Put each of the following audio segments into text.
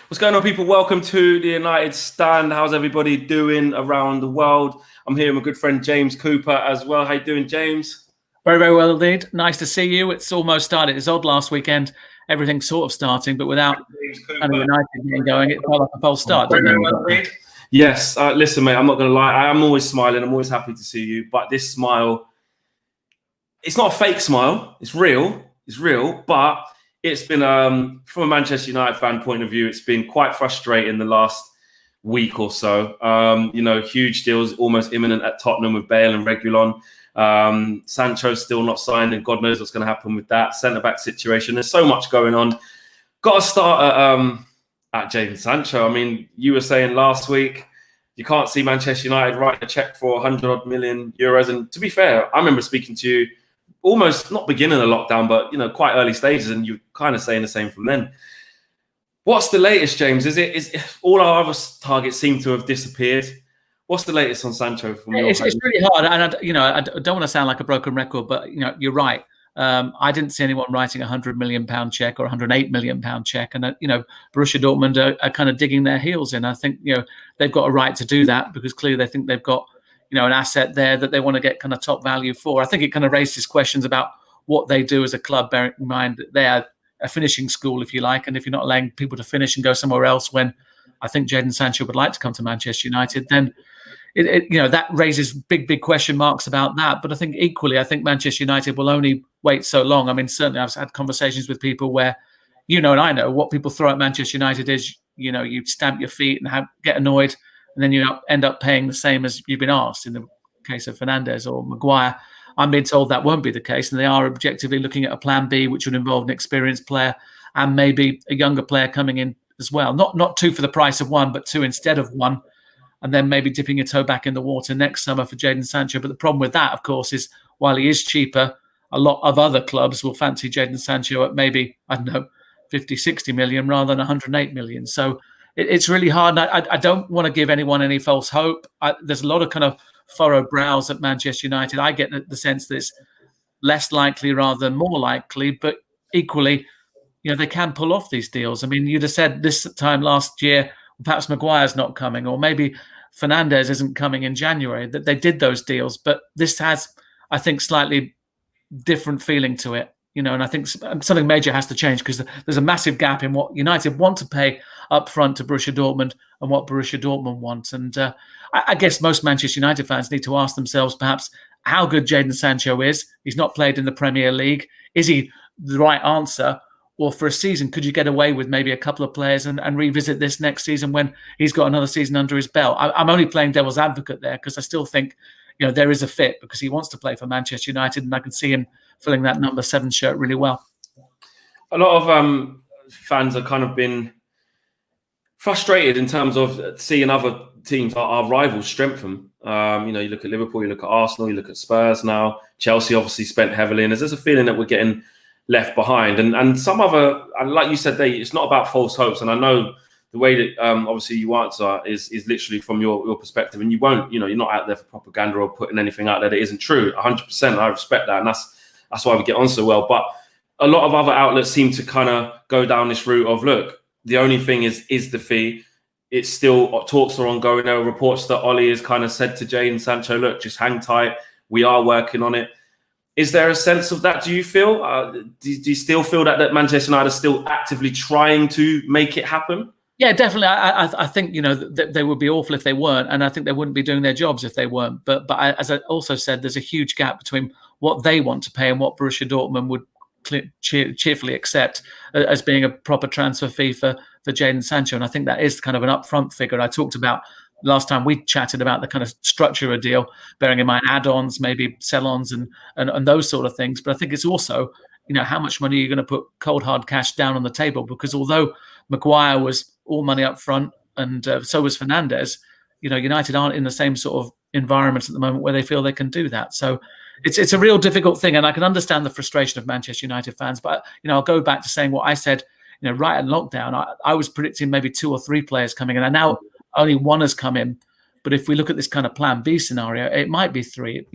What's going on, people? Welcome to the United Stand. How's everybody doing around the world? I'm here with my good friend James Cooper as well. How you doing, James? Very, very well indeed. Nice to see you. It's almost started. It's odd last weekend. Everything's sort of starting, but without kind of United getting going, it felt like a false start. Yes. Listen, mate, I'm not going to lie. I'm always smiling. I'm always happy to see you. But this smile, it's not a fake smile. It's real. It's real. But it's been, from a Manchester United fan point of view, it's been quite frustrating the last week or so. Huge deals almost imminent at Tottenham with Bale and Reguilon. Sancho's still not signed, and God knows what's going to happen with that centre-back situation. There's so much going on. Got to start at Jadon Sancho. I mean, you were saying last week you can't see Manchester United writing a cheque for 100 million euros. And to be fair, I remember speaking to you almost not beginning of lockdown, but quite early stages, and you're kind of saying the same from then. What's the latest, James? Is all our other targets seem to have disappeared? What's the latest on Sancho? It's really hard, and I don't want to sound like a broken record, but you're right. I didn't see anyone writing a £100 million check or £108 million check, and Borussia Dortmund are kind of digging their heels in. I think they've got a right to do that because clearly they think they've got an asset there that they want to get kind of top value for. I think it kind of raises questions about what they do as a club, bearing in mind that they are a finishing school, if you like, and if you're not allowing people to finish and go somewhere else, when I think Jadon Sancho would like to come to Manchester United, then that raises big question marks about that. But I think equally, Manchester United will only wait so long. I mean, certainly I've had conversations with people where, and I know what people throw at Manchester United is, you stamp your feet and get annoyed, and then you end up paying the same as you've been asked in the case of Fernandes or Maguire. I'm being told that won't be the case, and they are objectively looking at a plan B, which would involve an experienced player and maybe a younger player coming in as well. Not two for the price of one, but two instead of one. And then maybe dipping your toe back in the water next summer for Jadon Sancho. But the problem with that, of course, is while he is cheaper, a lot of other clubs will fancy Jadon Sancho at maybe, 50, 60 million rather than 108 million. So it's really hard. I don't want to give anyone any false hope. There's a lot of kind of furrowed brows at Manchester United. I get the sense that it's less likely rather than more likely, but equally, they can pull off these deals. I mean, you'd have said this time last year, perhaps Maguire's not coming, or maybe Fernandes isn't coming in January, that they did those deals. But this has, I think, slightly different feeling to it, and I think something major has to change because there's a massive gap in what United want to pay up front to Borussia Dortmund and what Borussia Dortmund wants. And I guess most Manchester United fans need to ask themselves perhaps how good Jadon Sancho is. He's not played in the Premier League. Is he the right answer? Or for a season, could you get away with maybe a couple of players and revisit this next season when he's got another season under his belt? I'm only playing devil's advocate there because I still think, there is a fit because he wants to play for Manchester United, and I can see him filling that number 7 shirt really well. A lot of fans have kind of been frustrated in terms of seeing other teams, our rivals, strengthen. You look at Liverpool, you look at Arsenal, you look at Spurs now. Chelsea obviously spent heavily, and there's a feeling that we're getting left behind, and some other, like you said, it's not about false hopes. And I know the way that obviously you answer is literally from your perspective, and you won't, you're not out there for propaganda or putting anything out there that isn't true. 100%, I respect that, and that's why we get on so well. But a lot of other outlets seem to kind of go down this route of, look, the only thing is the fee. It's still, talks are ongoing. There are reports that Ollie has kind of said to Jadon Sancho, look, just hang tight. We are working on it. Is there a sense of that? Do you feel? Do you still feel that Manchester United are still actively trying to make it happen? Yeah, definitely. I think they would be awful if they weren't, and I think they wouldn't be doing their jobs if they weren't. But as I also said, there's a huge gap between what they want to pay and what Borussia Dortmund would cheerfully accept as being a proper transfer fee for Jadon Sancho. And I think that is kind of an upfront figure. And I talked about last time we chatted about the kind of structure of a deal, bearing in mind add-ons, maybe sell-ons and those sort of things. But I think it's also, how much money you're going to put cold hard cash down on the table, because although Maguire was all money up front and so was Fernandes, United aren't in the same sort of environment at the moment where they feel they can do that. So it's a real difficult thing, and I can understand the frustration of Manchester United fans. But I'll go back to saying what I said, right at lockdown. I was predicting maybe 2 or 3 players coming in, and now only 1 has come in. But if we look at this kind of plan B scenario, it might be 3,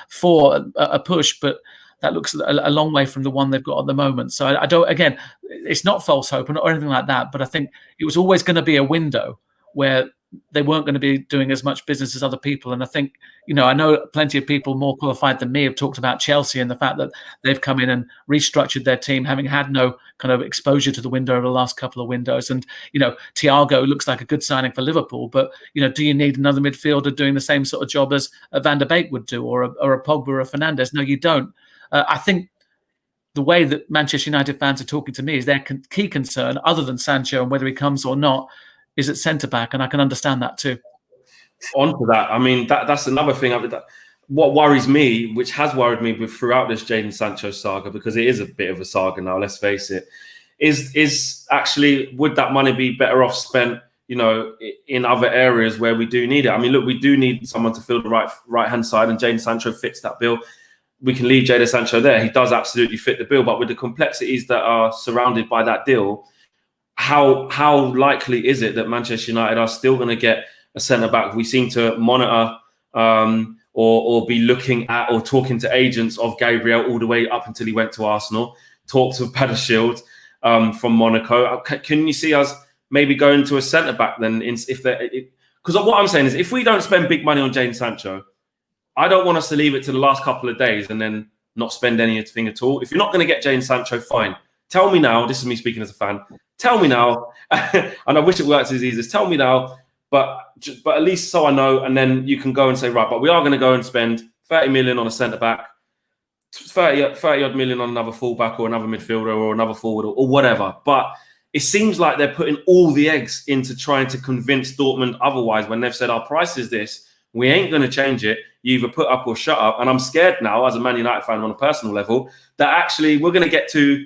4 a push. But that looks a long way from the one they've got at the moment. So I don't. Again, it's not false hope or anything like that. But I think it was always going to be a window where they weren't going to be doing as much business as other people. And I think, I know plenty of people more qualified than me have talked about Chelsea and the fact that they've come in and restructured their team, having had no kind of exposure to the window over the last couple of windows. And, Thiago looks like a good signing for Liverpool, but, do you need another midfielder doing the same sort of job as a Van der Beek would do, or a Pogba or a Fernandes? No, you don't. I think the way that Manchester United fans are talking to me is their key concern, other than Sancho and whether he comes or not, is at centre-back, and I can understand that too. On to that, I mean, that's another thing. What worries me, which has worried me throughout this Jadon Sancho saga, because it is a bit of a saga now, let's face it, is actually, would that money be better off spent, in other areas where we do need it? I mean, look, we do need someone to fill the right-hand side, and Jadon Sancho fits that bill. We can leave Jadon Sancho there. He does absolutely fit the bill, but with the complexities that are surrounded by that deal, how likely is it that Manchester United are still going to get a centre-back? We seem to monitor or be looking at or talking to agents of Gabriel all the way up until he went to Arsenal, talks of Badershield from Monaco. Can you see us maybe going to a centre-back then? Because what I'm saying is, if we don't spend big money on Jadon Sancho, I don't want us to leave it to the last couple of days and then not spend anything at all. If you're not going to get Jadon Sancho, fine. Tell me now, this is me speaking as a fan, tell me now, and I wish it worked as easy as tell me now, but at least so I know, and then you can go and say, right, but we are going to go and spend 30 million on a centre-back, 30-odd million on another full-back or another midfielder or another forward or whatever. But it seems like they're putting all the eggs into trying to convince Dortmund otherwise when they've said, our price is this, we ain't going to change it, you either put up or shut up. And I'm scared now, as a Man United fan on a personal level, that actually we're going to get to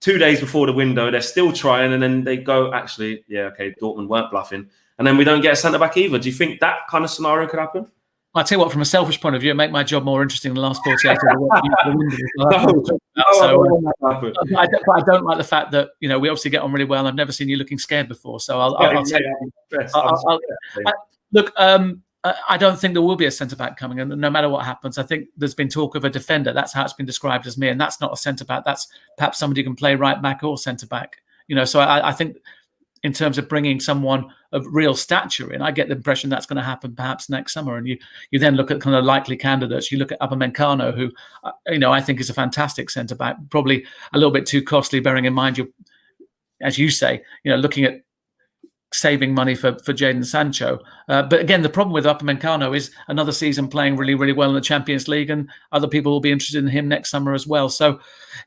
2 days before the window, they're still trying, and then they go, actually, yeah, okay, Dortmund weren't bluffing. And then we don't get a centre-back either. Do you think that kind of scenario could happen? I'll tell you what, from a selfish point of view, it make my job more interesting in the last 48 hours. I don't like the fact that, we obviously get on really well. I've never seen you looking scared before. So I'll take it. Look, I don't think there will be a centre-back coming, and no matter what happens, I think there's been talk of a defender. That's how it's been described as me, and that's not a centre-back. That's perhaps somebody who can play right-back or centre-back. So I think in terms of bringing someone of real stature in, I get the impression that's going to happen perhaps next summer. And you then look at kind of likely candidates. You look at Upamecano, who, I think is a fantastic centre-back, probably a little bit too costly, bearing in mind, as you say, looking at saving money for Jadon Sancho. But again, the problem with Upamecano is another season playing really, really well in the Champions League, and other people will be interested in him next summer as well. So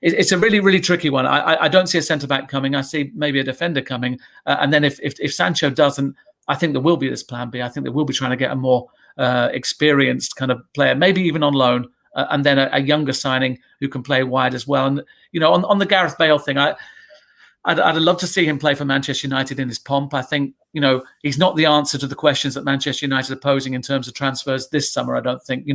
it's a really, really tricky one. I don't see a centre-back coming. I see maybe a defender coming. And then if Sancho doesn't, I think there will be this plan B. I think they will be trying to get a more experienced kind of player, maybe even on loan, and then a younger signing who can play wide as well. And, on the Gareth Bale thing, I'd love to see him play for Manchester United in his pomp. I think, he's not the answer to the questions that Manchester United are posing in terms of transfers this summer, I don't think.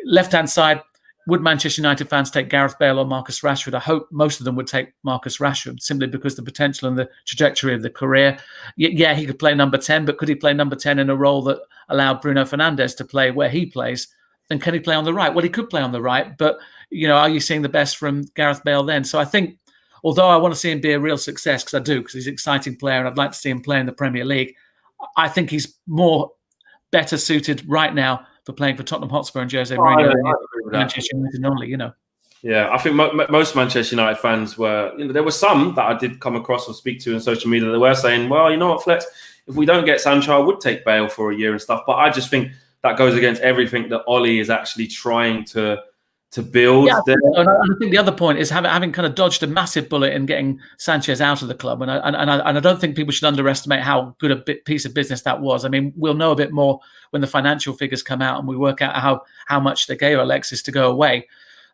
Left-hand side, would Manchester United fans take Gareth Bale or Marcus Rashford? I hope most of them would take Marcus Rashford, simply because the potential and the trajectory of the career. Yeah, he could play number 10, but could he play number 10 in a role that allowed Bruno Fernandes to play where he plays? Then can he play on the right? Well, he could play on the right, but, are you seeing the best from Gareth Bale then? So I think, although I want to see him be a real success, because I do, because he's an exciting player and I'd like to see him play in the Premier League, I think he's better suited right now for playing for Tottenham Hotspur and Jose Mourinho than Manchester United only, Yeah, I think most Manchester United fans were, there were some that I did come across or speak to on social media that were saying, well, you know what, Flex, if we don't get Sancho, I would take Bale for a year and stuff. But I just think that goes against everything that Ollie is actually trying to build. Yeah, and I think the other point is having kind of dodged a massive bullet in getting Sanchez out of the club, and I don't think people should underestimate how good a piece of business that was. I mean, we'll know a bit more when the financial figures come out and we work out how much they gave Alexis to go away.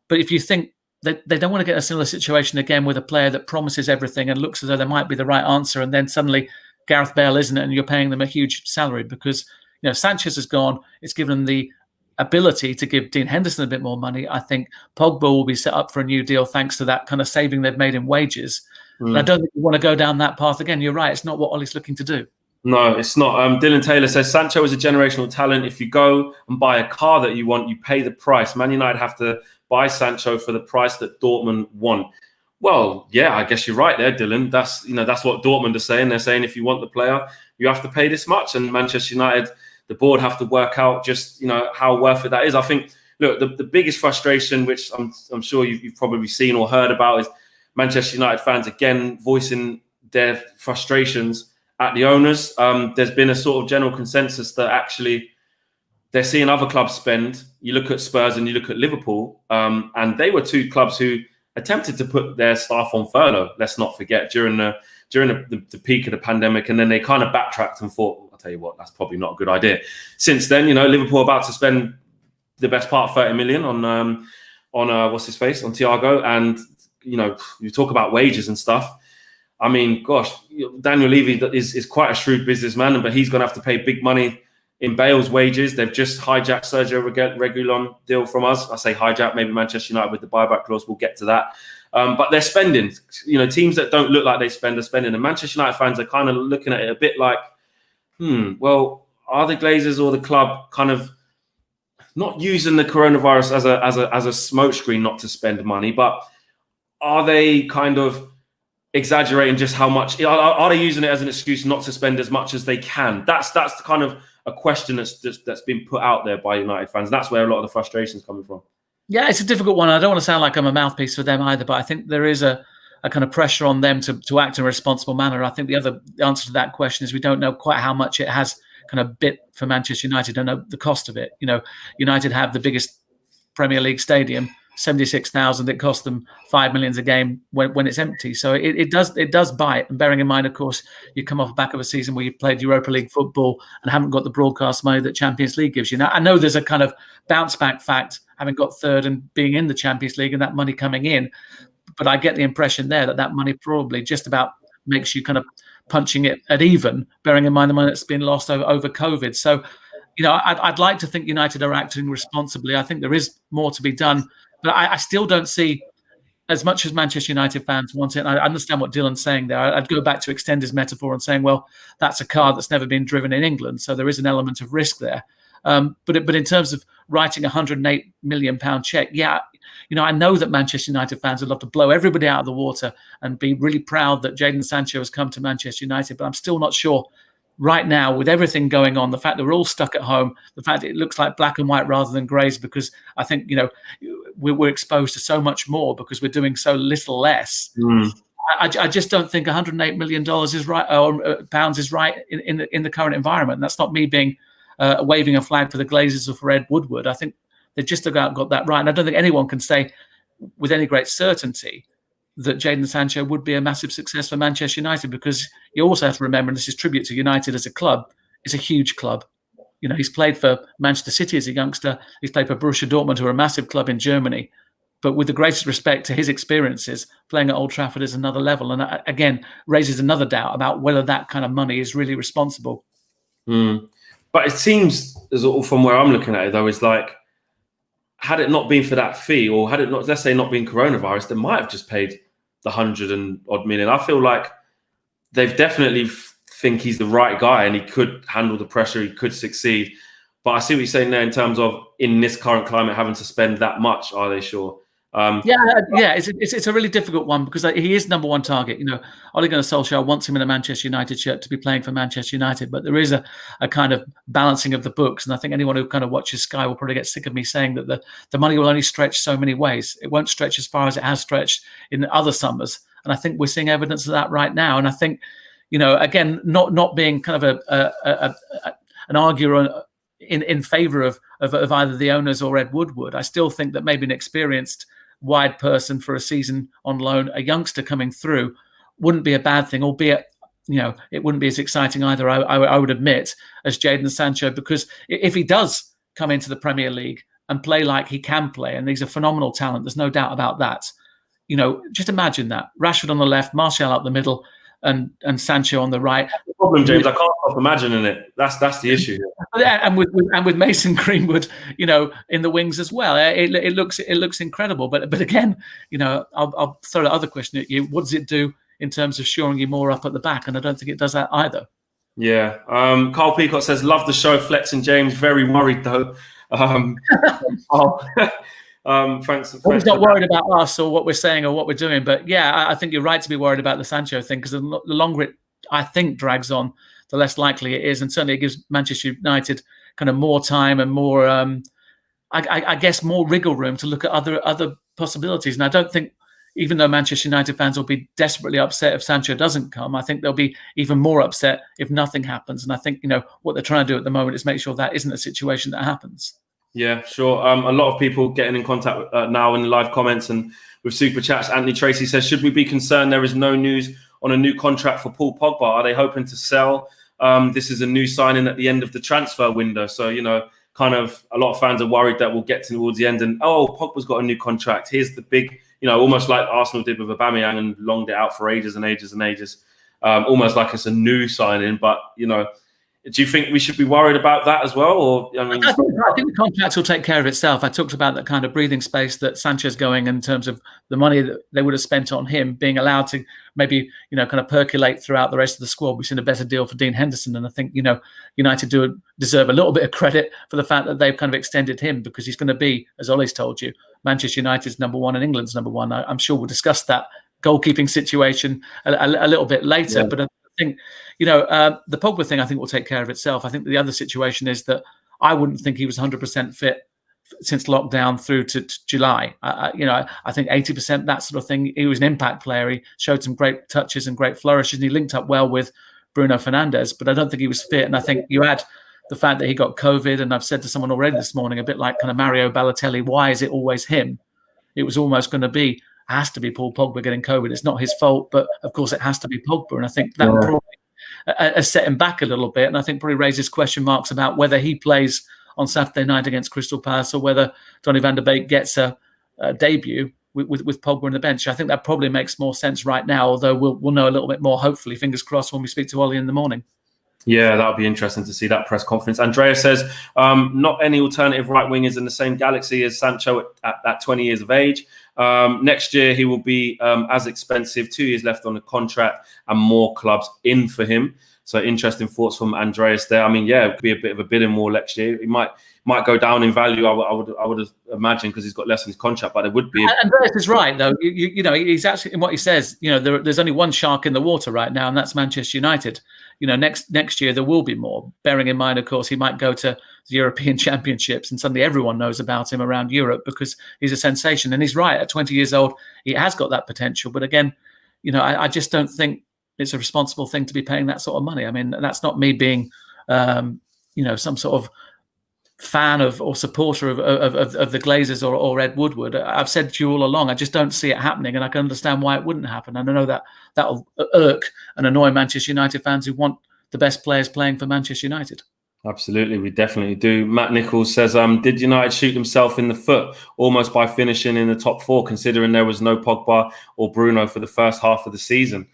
But if you think that they don't want to get in a similar situation again with a player that promises everything and looks as though they might be the right answer, and then suddenly Gareth Bale isn't it, and you're paying them a huge salary because Sanchez is gone. It's given them the ability to give Dean Henderson a bit more money. I think Pogba will be set up for a new deal thanks to that kind of saving they've made in wages. But I don't think we want to go down that path again. You're right. It's not what Ollie's looking to do. No, it's not. Dylan Taylor says, Sancho is a generational talent. If you go and buy a car that you want, you pay the price. Man United have to buy Sancho for the price that Dortmund want. Well, yeah, I guess you're right there, Dylan. That's what Dortmund are saying. They're saying if you want the player, you have to pay this much. And Manchester United, the board have to work out just how worth it that is. I think, look, the biggest frustration, which I'm sure you've probably seen or heard about, is Manchester United fans again voicing their frustrations at the owners. There's been a sort of general consensus that actually they're seeing other clubs spend. You look at Spurs and you look at Liverpool, and they were two clubs who attempted to put their staff on furlough. Let's not forget during the peak of the pandemic, and then they kind of backtracked and thought, I'll tell you what, that's probably not a good idea. Since then, Liverpool are about to spend the best part of 30 million on what's his face, on Thiago, and you talk about wages and stuff. I mean, gosh, Daniel Levy is quite a shrewd businessman, but he's going to have to pay big money in Bale's wages. They've just hijacked Sergio Reguilon deal from us. I say hijack, maybe Manchester United with the buyback clause. We'll get to that. But they're spending. Teams that don't look like they spend are spending. And Manchester United fans are kind of looking at it a bit like, well, are the Glazers or the club kind of not using the coronavirus as a smokescreen not to spend money, but are they kind of exaggerating just how much? Are they using it as an excuse not to spend as much as they can? That's kind of a question that's been put out there by United fans. That's where a lot of the frustration is coming from. Yeah, it's a difficult one. I don't want to sound like I'm a mouthpiece for them either, but I think there is a kind of pressure on them to act in a responsible manner. I think the answer to that question is we don't know quite how much it has kind of bit for Manchester United. Don't know the cost of it. United have the biggest Premier League stadium, 76,000. It costs them 5 million a game when it's empty. So it does bite. And bearing in mind, of course, you come off the back of a season where you played Europa League football and haven't got the broadcast money that Champions League gives you. Now, I know there's a kind of bounce back fact, having got third and being in the Champions League and that money coming in. But I get the impression there that money probably just about makes you kind of punching it at even, bearing in mind the money that's been lost over COVID. So, I'd like to think United are acting responsibly. I think there is more to be done. But I still don't see, as much as Manchester United fans want it, and I understand what Dylan's saying there, I'd go back to extend his metaphor and saying, well, that's a car that's never been driven in England, so there is an element of risk there. But in terms of writing a £108 million check, yeah, I know that Manchester United fans would love to blow everybody out of the water and be really proud that Jadon Sancho has come to Manchester United, but I'm still not sure right now, with everything going on, the fact that we're all stuck at home, the fact that it looks like black and white rather than greys, because I think, we're exposed to so much more because we're doing so little less. I just don't think $108 million is right, or pounds is right in the current environment. And that's not me being waving a flag for the Glazers or for Ed Woodward. I think they've just about got that right. And I don't think anyone can say with any great certainty that Jadon Sancho would be a massive success for Manchester United, because you also have to remember, and this is tribute to United as a club, it's a huge club. He's played for Manchester City as a youngster. He's played for Borussia Dortmund, who are a massive club in Germany. But with the greatest respect to his experiences, playing at Old Trafford is another level. And again, raises another doubt about whether that kind of money is really responsible. But it seems, from where I'm looking at it, though, is like, had it not been for that fee, or had it not, let's say, not been coronavirus, they might have just paid the 100 and odd million. I feel like they've definitely think he's the right guy and he could handle the pressure, he could succeed. But I see what you're saying there in terms of, in this current climate, having to spend that much. Are they sure? It's a really difficult one, because he is number one target. Ole Gunnar Solskjaer wants him in a Manchester United shirt to be playing for Manchester United, but there is a kind of balancing of the books. And I think anyone who kind of watches Sky will probably get sick of me saying that the money will only stretch so many ways. It won't stretch as far as it has stretched in other summers. And I think we're seeing evidence of that right now. And I think, again, not being kind of an arguer in favour of either the owners or Ed Woodward, I still think that maybe an experienced wide person for a season on loan, a youngster coming through, wouldn't be a bad thing, albeit it wouldn't be as exciting either, I would admit, as Jadon Sancho, because if he does come into the Premier League and play like he can play, and he's a phenomenal talent, there's no doubt about that. Just imagine that. Rashford on the left, Martial up the middle, and Sancho on the right. That's the problem, James. I can't stop imagining it. That's the issue. And with Mason Greenwood, in the wings as well. It looks incredible. But again, I'll throw the other question at you. What does it do in terms of shoring you more up at the back? And I don't think it does that either. Yeah. Carl Peacock says, love the show, Flex and James. Very worried though. Thanks. He's not worried about us or what we're saying or what we're doing. But yeah, I think you're right to be worried about the Sancho thing, because the longer it, I think, drags on, the less likely it is. And certainly it gives Manchester United kind of more time and more, I guess, more wriggle room to look at other possibilities. And I don't think, even though Manchester United fans will be desperately upset if Sancho doesn't come, I think they'll be even more upset if nothing happens. And I think, what they're trying to do at the moment is make sure that isn't a situation that happens. Yeah, sure. A lot of people getting in contact now in live comments and with super chats. Anthony Tracy says, should we be concerned there is no news on a new contract for Paul Pogba? Are they hoping to sell? This is a new signing at the end of the transfer window. So, kind of a lot of fans are worried that we'll get towards the end and, Pogba's got a new contract. Here's the big, almost like Arsenal did with Aubameyang and longed it out for ages and ages and ages. Almost like it's a new signing. But, do you think we should be worried about that as well? Or I think the contract will take care of itself. I talked about that kind of breathing space that Sancho's going in terms of the money that they would have spent on him being allowed to maybe, kind of percolate throughout the rest of the squad. We've seen a better deal for Dean Henderson. And I think, United do deserve a little bit of credit for the fact that they've kind of extended him, because he's going to be, as Ollie's told you, Manchester United's number one and England's number one. I'm sure we'll discuss that goalkeeping situation a little bit later. Yeah. But I think, the Pogba thing, I think, will take care of itself. I think the other situation is that I wouldn't think he was 100% fit since lockdown through to July. I think 80%, that sort of thing. He was an impact player. He showed some great touches and great flourishes, and he linked up well with Bruno Fernandes, but I don't think he was fit. And I think you add the fact that he got COVID, and I've said to someone already this morning, a bit like kind of Mario Balotelli, why is it always him? It was almost going to be, has to be Paul Pogba getting COVID. It's not his fault, but of course it has to be Pogba. And I think that probably has set him back a little bit. And I think probably raises question marks about whether he plays on Saturday night against Crystal Palace or whether Donny van de Beek gets a debut with Pogba on the bench. I think that probably makes more sense right now, although we'll know a little bit more, hopefully, fingers crossed, when we speak to Ollie in the morning. Yeah, that'll be interesting to see that press conference. Andrea says, not any alternative right wingers in the same galaxy as Sancho at 20 years of age. Next year, he will be as expensive, 2 years left on the contract and more clubs in for him. So interesting thoughts from Andreas there. I mean, yeah, it could be a bit of a bidding war next year. He might go down in value, I would imagine, because he's got less in his contract, but it would be. Andreas is right, though. He's actually, in what he says, there's only one shark in the water right now, and that's Manchester United. Next year there will be more. Bearing in mind, of course, he might go to the European Championships, and suddenly everyone knows about him around Europe because he's a sensation. And he's right. At 20 years old, he has got that potential. But again, I just don't think it's a responsible thing to be paying that sort of money. I mean, that's not me being, some sort of fan of or supporter of the Glazers or Ed Woodward. I've said to you all along, I just don't see it happening, and I can understand why it wouldn't happen. And I know that that'll irk and annoy Manchester United fans who want the best players playing for Manchester United. Absolutely, we definitely do. Matt Nichols says, did United shoot himself in the foot almost by finishing in the top four, considering there was no Pogba or Bruno for the first half of the season?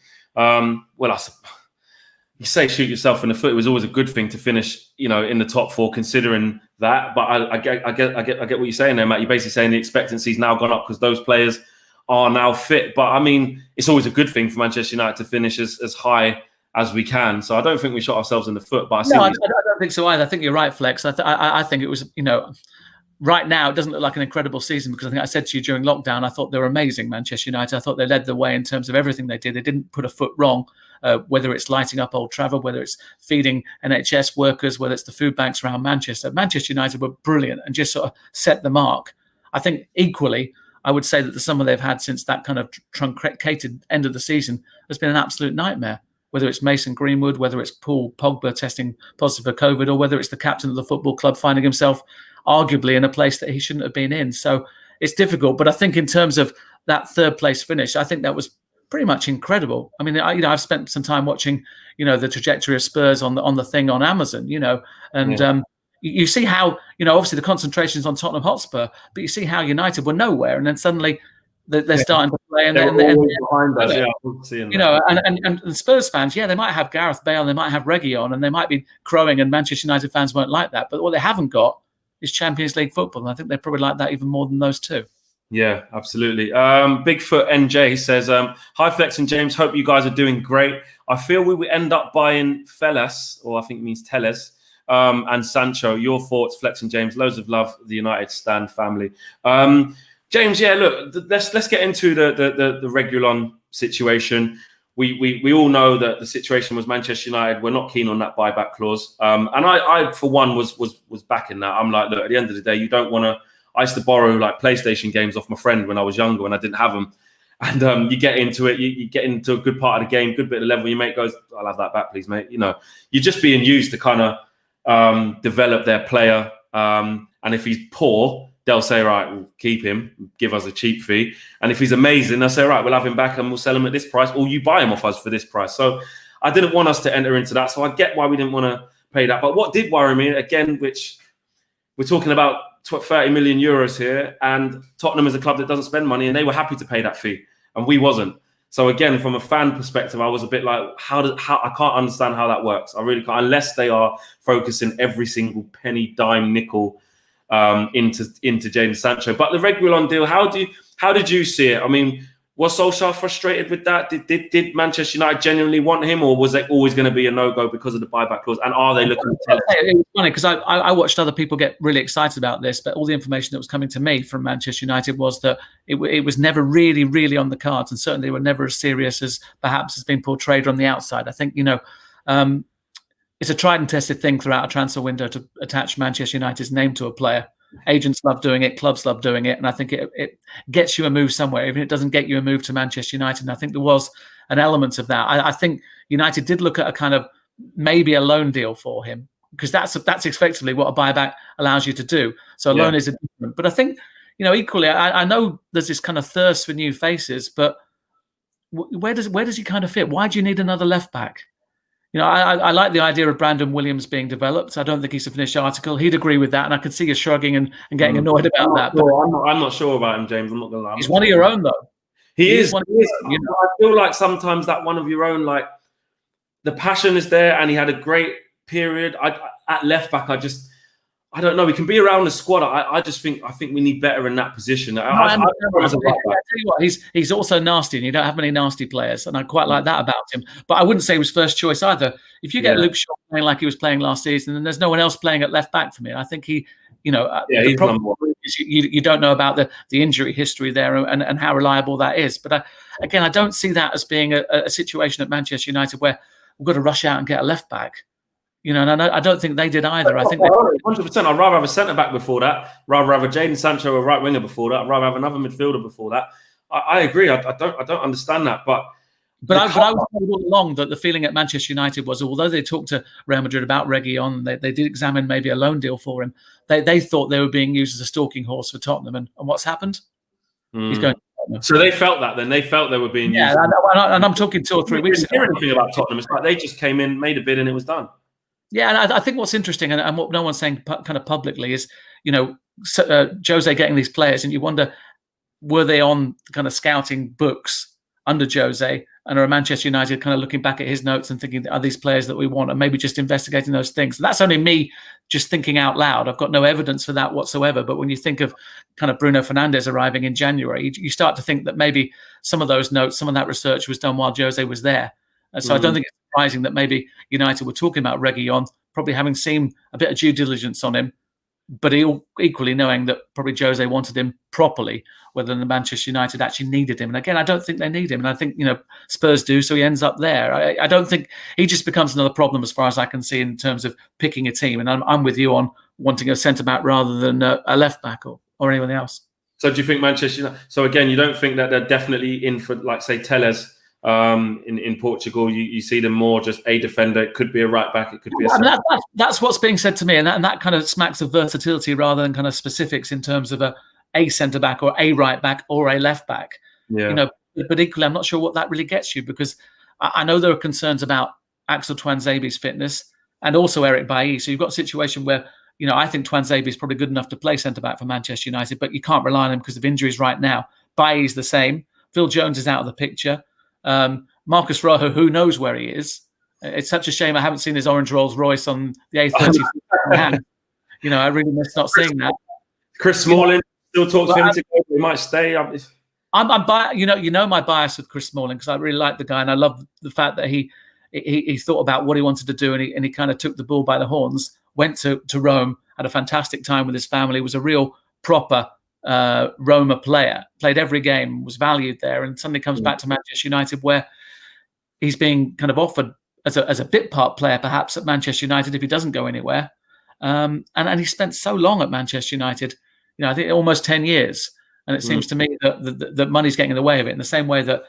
You say shoot yourself in the foot. It was always a good thing to finish, in the top four, considering that. But I get what you're saying there, Matt. You're basically saying the expectancy's now gone up because those players are now fit. But I mean, it's always a good thing for Manchester United to finish as high as we can. So I don't think we shot ourselves in the foot. But I don't think so either. I think you're right, Flex. I think it was, right now it doesn't look like an incredible season, because I think I said to you during lockdown, I thought they were amazing, Manchester United. I thought they led the way in terms of everything they did. They didn't put a foot wrong, whether it's lighting up Old Trafford, whether it's feeding NHS workers, whether it's the food banks around Manchester. Manchester United were brilliant and just sort of set the mark. I think equally, I would say that the summer they've had since that kind of truncated end of the season has been an absolute nightmare. Whether it's Mason Greenwood, whether it's Paul Pogba testing positive for COVID, or whether it's the captain of the football club finding himself arguably in a place that he shouldn't have been in. So it's difficult. But I think in terms of that third place finish, I think that was pretty much incredible. I mean, I've spent some time watching, the trajectory of Spurs on the thing on Amazon, and you see how, obviously the concentration is on Tottenham Hotspur, but you see how United were nowhere, and then suddenly they're starting to play, and they're behind us. And Spurs fans, they might have Gareth Bale, they might have Reguilon, and they might be crowing, and Manchester United fans won't like that. But what they haven't got is Champions League football, and I think they probably like that even more than those two. Yeah, absolutely. Bigfoot NJ says, hi Flex and James, hope you guys are doing great. I feel we will end up buying Felas, or I think it means Teles, and Sancho. Your thoughts, Flex and James. Loads of love, the United Stand family. James, yeah, look, let's get into the Reguilon situation. We all know that the situation was Manchester United. We're not keen on that buyback clause, and I for one was backing that. I'm like, look, at the end of the day, you don't want to. I used to borrow like PlayStation games off my friend when I was younger when I didn't have them, and you get into it, you get into a good part of the game, good bit of level. Your mate goes, "I'll have that back, please, mate." You know, you're just being used to kind of develop their player, and if he's poor, they'll say, right, we'll keep him, give us a cheap fee. And if he's amazing, they'll say, right, we'll have him back and we'll sell him at this price, or you buy him off us for this price. So I didn't want us to enter into that. So I get why we didn't want to pay that. But what did worry me, again, which we're talking about 30 million euros here, and Tottenham is a club that doesn't spend money, and they were happy to pay that fee, and we wasn't. So again, from a fan perspective, I was a bit like, how I can't understand how that works. I really can't, unless they are focusing every single penny, dime, nickel into Jadon Sancho. But the Reguilon deal, how did you see it? I mean, was Solskjaer frustrated with that? Did Manchester United genuinely want him, or was it always going to be a no-go because of the buyback clause? And are they looking to... It was funny because I watched other people get really excited about this, but all the information that was coming to me from Manchester United was that it was never really, really on the cards, and certainly they were never as serious as perhaps has been portrayed on the outside. I think, it's a tried and tested thing throughout a transfer window to attach Manchester United's name to a player. Agents love doing it, clubs love doing it, and I think it gets you a move somewhere, even if it doesn't get you a move to Manchester United. And I think there was an element of that. I think United did look at a kind of maybe a loan deal for him, because that's effectively what a buyback allows you to do. So a loan is a different. But I think, equally, I know there's this kind of thirst for new faces, but where does he kind of fit? Why do you need another left back? I like the idea of Brandon Williams being developed. I don't think he's a finished article. He'd agree with that, and I could see you shrugging and getting annoyed about that. Sure. I'm not sure about him, James. I'm not going to lie. He's one of your own, though. He is. I feel like sometimes that one of your own, like the passion is there, and he had a great period. At left back, I don't know. We can be around the squad. I think we need better in that position. I tell you what, he's also nasty, and you don't have many nasty players, and I quite like that about him. But I wouldn't say he was first choice either. If you get Luke Shaw playing like he was playing last season, then there's no one else playing at left back for me. I think he, the problem is you don't know about the injury history there and how reliable that is. But I don't see that as being a situation at Manchester United where we've got to rush out and get a left back. And I don't think they did either. I think 100%. I'd rather have a centre back before that. Rather have a Jadon Sancho, a right winger before that. I'd rather have another midfielder before that. I agree. I don't understand that. But I was told all along that the feeling at Manchester United was, although they talked to Real Madrid about Reguilon, they did examine maybe a loan deal for him. They thought they were being used as a stalking horse for Tottenham. And what's happened? He's going. So they felt that then. They felt they were being used. Yeah, and I'm talking 2 or 3 weeks ago. I didn't hear anything about Tottenham. It's like they just came in, made a bid, and it was done. Yeah, and I think what's interesting, and what no one's saying kind of publicly, is Jose getting these players, and you wonder, were they on kind of scouting books under Jose, and are Manchester United kind of looking back at his notes and thinking, are these players that we want, and maybe just investigating those things? And that's only me just thinking out loud. I've got no evidence for that whatsoever. But when you think of kind of Bruno Fernandes arriving in January, you start to think that maybe some of those notes, some of that research was done while Jose was there. So I don't think it's surprising that maybe United were talking about Reguilon, probably having seen a bit of due diligence on him, but equally knowing that probably Jose wanted him properly, whether the Manchester United actually needed him. And again, I don't think they need him. And I think, Spurs do, so he ends up there. I don't think he just becomes another problem as far as I can see in terms of picking a team. And I'm with you on wanting a centre-back rather than a left-back or anyone else. So do you think Manchester United... So again, you don't think that they're definitely in for, like, say, Telles... in Portugal, you see them more just a defender. It could be a right back. It could be that's what's being said to me, and that kind of smacks of versatility rather than kind of specifics in terms of a centre back or a right back or a left back. Yeah. But equally, I'm not sure what that really gets you, because I know there are concerns about Axel Tuanzebe's fitness and also Eric Bailly. So you've got a situation where I think Tuanzebe is probably good enough to play centre back for Manchester United, but you can't rely on him because of injuries right now. Bailly's the same. Phil Jones is out of the picture. Marcus Rojo, who knows where he is? It's such a shame I haven't seen his orange Rolls Royce on the A30. I really miss not seeing that. Chris Smalling still talks to him to go. He might stay. I'm my bias with Chris Smalling, because I really like the guy, and I love the fact that he he thought about what he wanted to do, and he kind of took the bull by the horns, went to Rome, had a fantastic time with his family, was a real proper Roma player, played every game, was valued there, and suddenly comes back to Manchester United, where he's being kind of offered as a bit part player, perhaps at Manchester United if he doesn't go anywhere. And he spent so long at Manchester United, I think almost 10 years. And it seems to me that money's getting in the way of it, in the same way that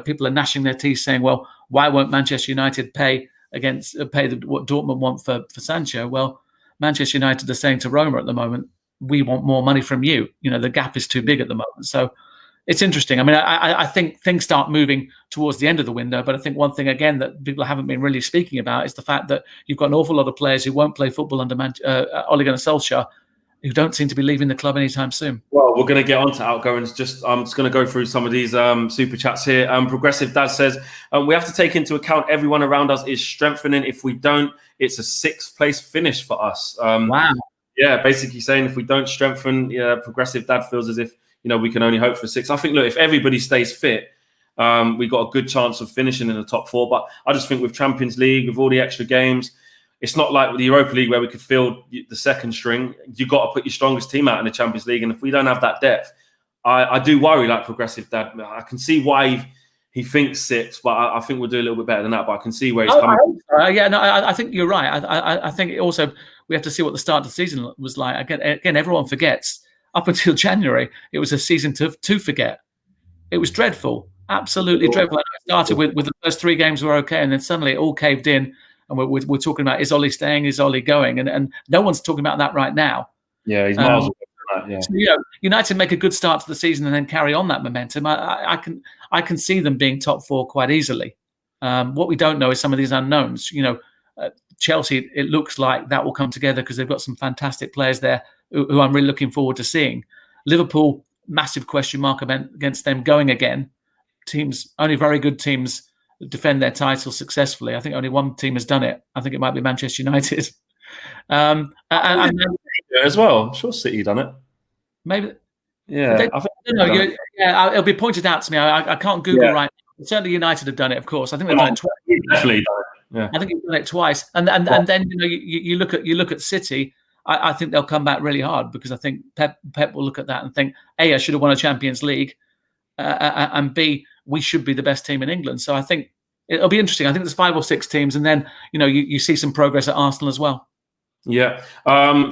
people are gnashing their teeth saying, well, why won't Manchester United pay what Dortmund want for Sancho? Well, Manchester United are saying to Roma at the moment, we want more money from you. The gap is too big at the moment. So it's interesting. I mean, I think things start moving towards the end of the window, but I think one thing, again, that people haven't been really speaking about is the fact that you've got an awful lot of players who won't play football under Ole Gunnar Solskjaer, who don't seem to be leaving the club anytime soon. Well, we're going to get on to outgoings. I'm just going to go through some of these super chats here. Progressive Dad says, we have to take into account everyone around us is strengthening. If we don't, it's a 6th place finish for us. Wow. Yeah, basically saying if we don't strengthen, Progressive Dad feels as if, we can only hope for 6. I think, look, if everybody stays fit, we got a good chance of finishing in the top 4. But I just think with Champions League, with all the extra games, it's not like with the Europa League where we could field the second string. You got to put your strongest team out in the Champions League, and if we don't have that depth, I do worry. Like Progressive Dad, I can see why he thinks 6, but I think we'll do a little bit better than that. But I can see where he's coming from. I think you're right. I think also we have to see what the start of the season was like. Again, everyone forgets. Up until January, it was a season to forget. It was dreadful, absolutely dreadful. It started with the first 3 games were okay, and then suddenly it all caved in. And we're talking about, is Ole staying? Is Ole going? And no one's talking about that right now. Yeah, he's miles away from that. Yeah. So, United make a good start to the season and then carry on that momentum. I can see them being top 4 quite easily. What we don't know is some of these unknowns. Chelsea, it looks like that will come together because they've got some fantastic players there who I'm really looking forward to seeing. Liverpool, massive question mark against them going again. Teams, only very good teams defend their title successfully. I think only one team has done it. I think it might be Manchester United. And as well. I'm sure City done it. Maybe. Yeah. It'll be pointed out to me. I can't Google right now. Certainly United have done it, of course. I think they've done it twice. Definitely done it. Yeah. I think he's done it twice. And then you look at City. I think they'll come back really hard because I think Pep will look at that and think, A, I should have won a Champions League, and B, we should be the best team in England. So I think it'll be interesting. I think there's 5 or 6 teams, and then you see some progress at Arsenal as well. Yeah.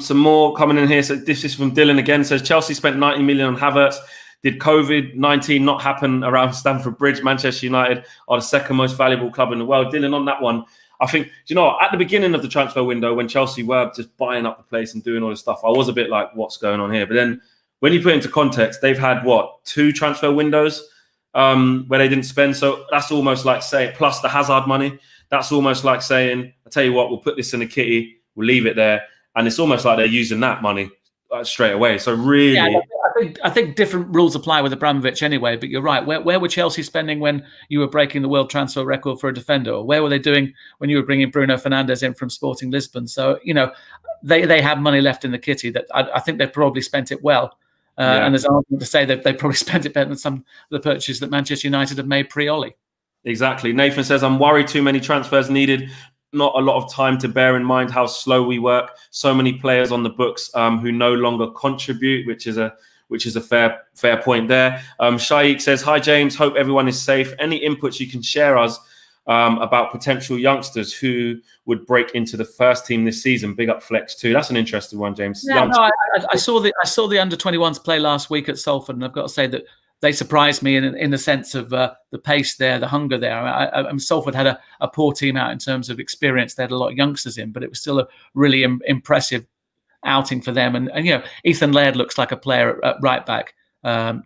Some more coming in here. So this is from Dylan again. Says Chelsea spent 90 million on Havertz. Did COVID-19 not happen around Stamford Bridge? Manchester United are the 2nd most valuable club in the world. Dylan, on that one, I think, at the beginning of the transfer window, when Chelsea were just buying up the place and doing all this stuff, I was a bit like, what's going on here? But then when you put it into context, they've had, 2 transfer windows where they didn't spend. So that's almost like saying, plus the Hazard money, that's almost like saying, I tell you what, we'll put this in a kitty, we'll leave it there. And it's almost like they're using that money straight away. So really... Yeah, I think different rules apply with Abramovich anyway, but you're right. Where were Chelsea spending when you were breaking the world transfer record for a defender? Or where were they doing when you were bringing Bruno Fernandes in from Sporting Lisbon? So, they have money left in the kitty that I think they've probably spent it well. And there's an argument to say that they probably spent it better than some of the purchases that Manchester United have made pre-Ole. Exactly. Nathan says, I'm worried too many transfers needed. Not a lot of time to bear in mind how slow we work. So many players on the books who no longer contribute, which is a fair point there. Shaikh says, hi, James. Hope everyone is safe. Any inputs you can share us about potential youngsters who would break into the first team this season? Big up Flex too. That's an interesting one, James. Yeah, I saw the under-21s play last week at Salford, and I've got to say that they surprised me in the sense of the pace there, the hunger there. Salford had a poor team out in terms of experience. They had a lot of youngsters in, but it was still a really impressive outing for them. And Ethan Laird looks like a player at right back,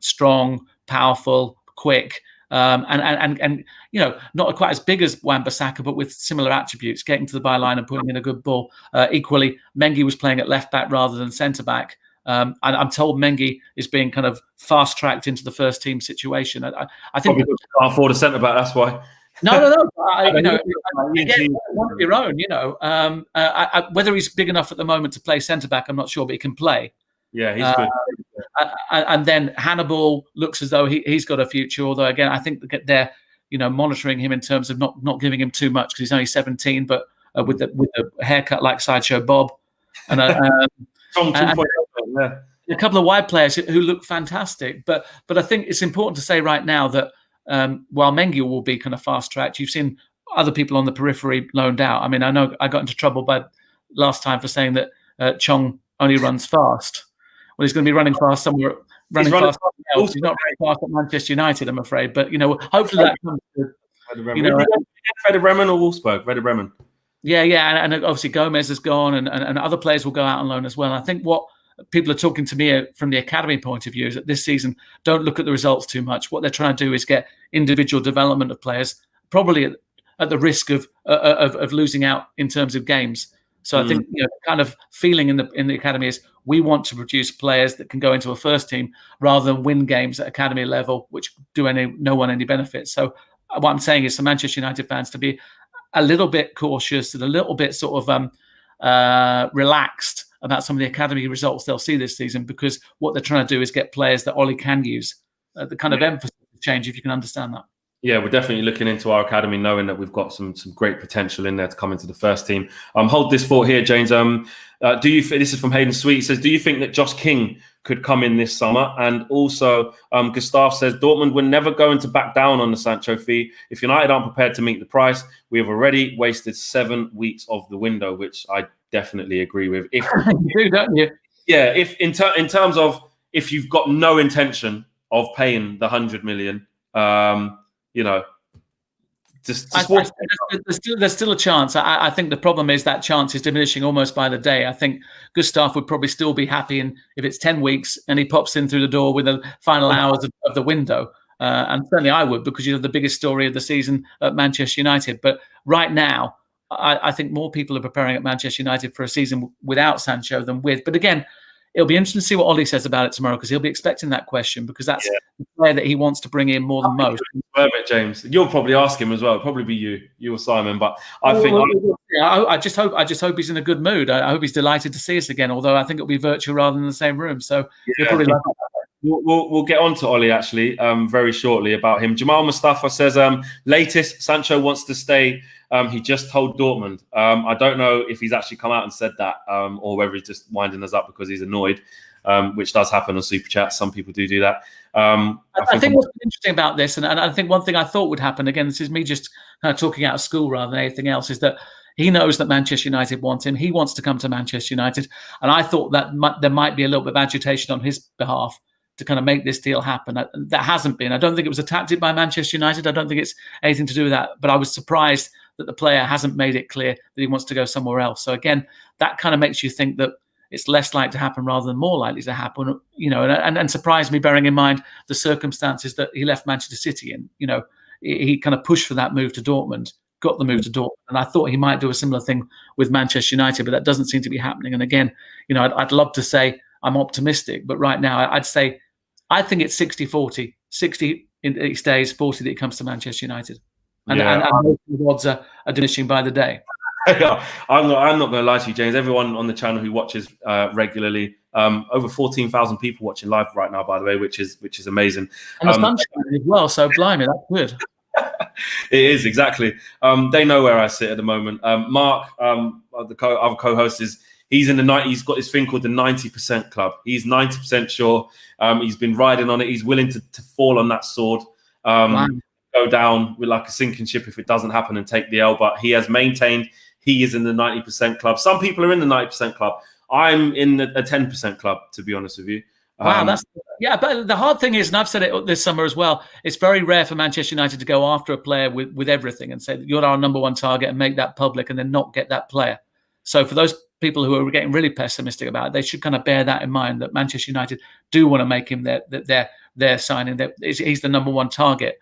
strong, powerful, quick, and not quite as big as Wan-Bissaka, but with similar attributes, getting to the byline and putting in a good ball. Equally, Mengi was playing at left back rather than centre back. And I'm told Mengi is being kind of fast tracked into the first team situation. I think probably can't afford a centre back. That's why. No. One of your own. Whether he's big enough at the moment to play centre back, I'm not sure, but he can play. Yeah, he's good. And then Hannibal looks as though he's got a future. Although again, I think they're monitoring him in terms of not giving him too much because he's only 17, but with the haircut like Sideshow Bob, and a couple of wide players who look fantastic. But I think it's important to say right now that while Mengi will be kind of fast tracked, you've seen other people on the periphery loaned out. I mean, I know I got into trouble last time for saying that Chong only runs fast. Well, he's going to be running fast somewhere. He's not running fast at Manchester United, I'm afraid. But hopefully that comes to Werder Bremen or Wolfsburg. Werder Bremen. Yeah, and obviously Gomez has gone, and other players will go out on loan as well. And I think what people are talking to me from the academy point of view is that this season, don't look at the results too much. What they're trying to do is get individual development of players, probably at the risk of losing out in terms of games. So I think kind of feeling in the academy is we want to produce players that can go into a first team rather than win games at academy level, which do no one any benefit. So what I'm saying is for Manchester United fans to be a little bit cautious and a little bit sort of relaxed about some of the academy results they'll see this season, because what they're trying to do is get players that Ollie can use. The kind of emphasis change, if you can understand that. Yeah, we're definitely looking into our academy, knowing that we've got some great potential in there to come into the first team. Hold this thought here, James. Do you? This is from Hayden Sweet. He says, do you think that Josh King could come in this summer? And also, Gustav says, Dortmund were never going to back down on the Sancho fee. If United aren't prepared to meet the price, we have already wasted 7 weeks of the window, which I definitely agree with. If you do, don't you? Yeah, if in terms of if you've got no intention of paying the 100 million. There's still a chance. I think the problem is that chance is diminishing almost by the day. I think Gustav would probably still be happy if it's 10 weeks and he pops in through the door with the final hours of the window. And certainly I would, because the biggest story of the season at Manchester United. But right now, I think more people are preparing at Manchester United for a season without Sancho than with. But again, it'll be interesting to see what Ollie says about it tomorrow, because he'll be expecting that question, because that's the player that he wants to bring in more than most. James, you'll probably ask him as well. It'll probably be you or Simon, but I think I just hope he's in a good mood. I hope he's delighted to see us again. Although I think it'll be virtual rather than the same room, so he'll probably love that. We'll get on to Ollie actually very shortly about him. Jamal Mustafa says, latest, Sancho wants to stay. He just told Dortmund. I don't know if he's actually come out and said that or whether he's just winding us up because he's annoyed, which does happen on Super Chat. Some people do that. I think what's interesting about this, and I think one thing I thought would happen, again, this is me just kind of talking out of school rather than anything else, is that he knows that Manchester United want him. He wants to come to Manchester United. And I thought that there might be a little bit of agitation on his behalf to kind of make this deal happen. That hasn't been. I don't think it was a tactic by Manchester United. I don't think it's anything to do with that. But I was surprised that the player hasn't made it clear that he wants to go somewhere else. So again, that kind of makes you think that it's less likely to happen rather than more likely to happen, and surprised me, bearing in mind the circumstances that he left Manchester City in. He kind of pushed for that move to Dortmund, got the move to Dortmund. And I thought he might do a similar thing with Manchester United, but that doesn't seem to be happening. And again, I'd love to say I'm optimistic, but right now I'd say I think it's 60-40. 60 he stays, 40 that he comes to Manchester United. And the odds are diminishing by the day. I'm not going to lie to you, James. Everyone on the channel who watches regularly, over 14,000 people watching live right now, by the way, which is amazing. And the sun's shining as well, so blimey, that's good. It is, exactly. They know where I sit at the moment. Mark, the other co-host, he's in the 90s. He's got this thing called the 90% club. He's 90% sure. He's been riding on it. He's willing to fall on that sword. Wow. Go down with like a sinking ship if it doesn't happen and take the L. But he has maintained he is in the 90% club. Some people are in the 90% club. I'm in a 10% club, to be honest with you. Wow, but the hard thing is, and I've said it this summer as well, it's very rare for Manchester United to go after a player with everything and say, you're our number one target, and make that public and then not get that player. So for those people who are getting really pessimistic about it, they should kind of bear that in mind, that Manchester United do want to make him their signing. He's the number one target.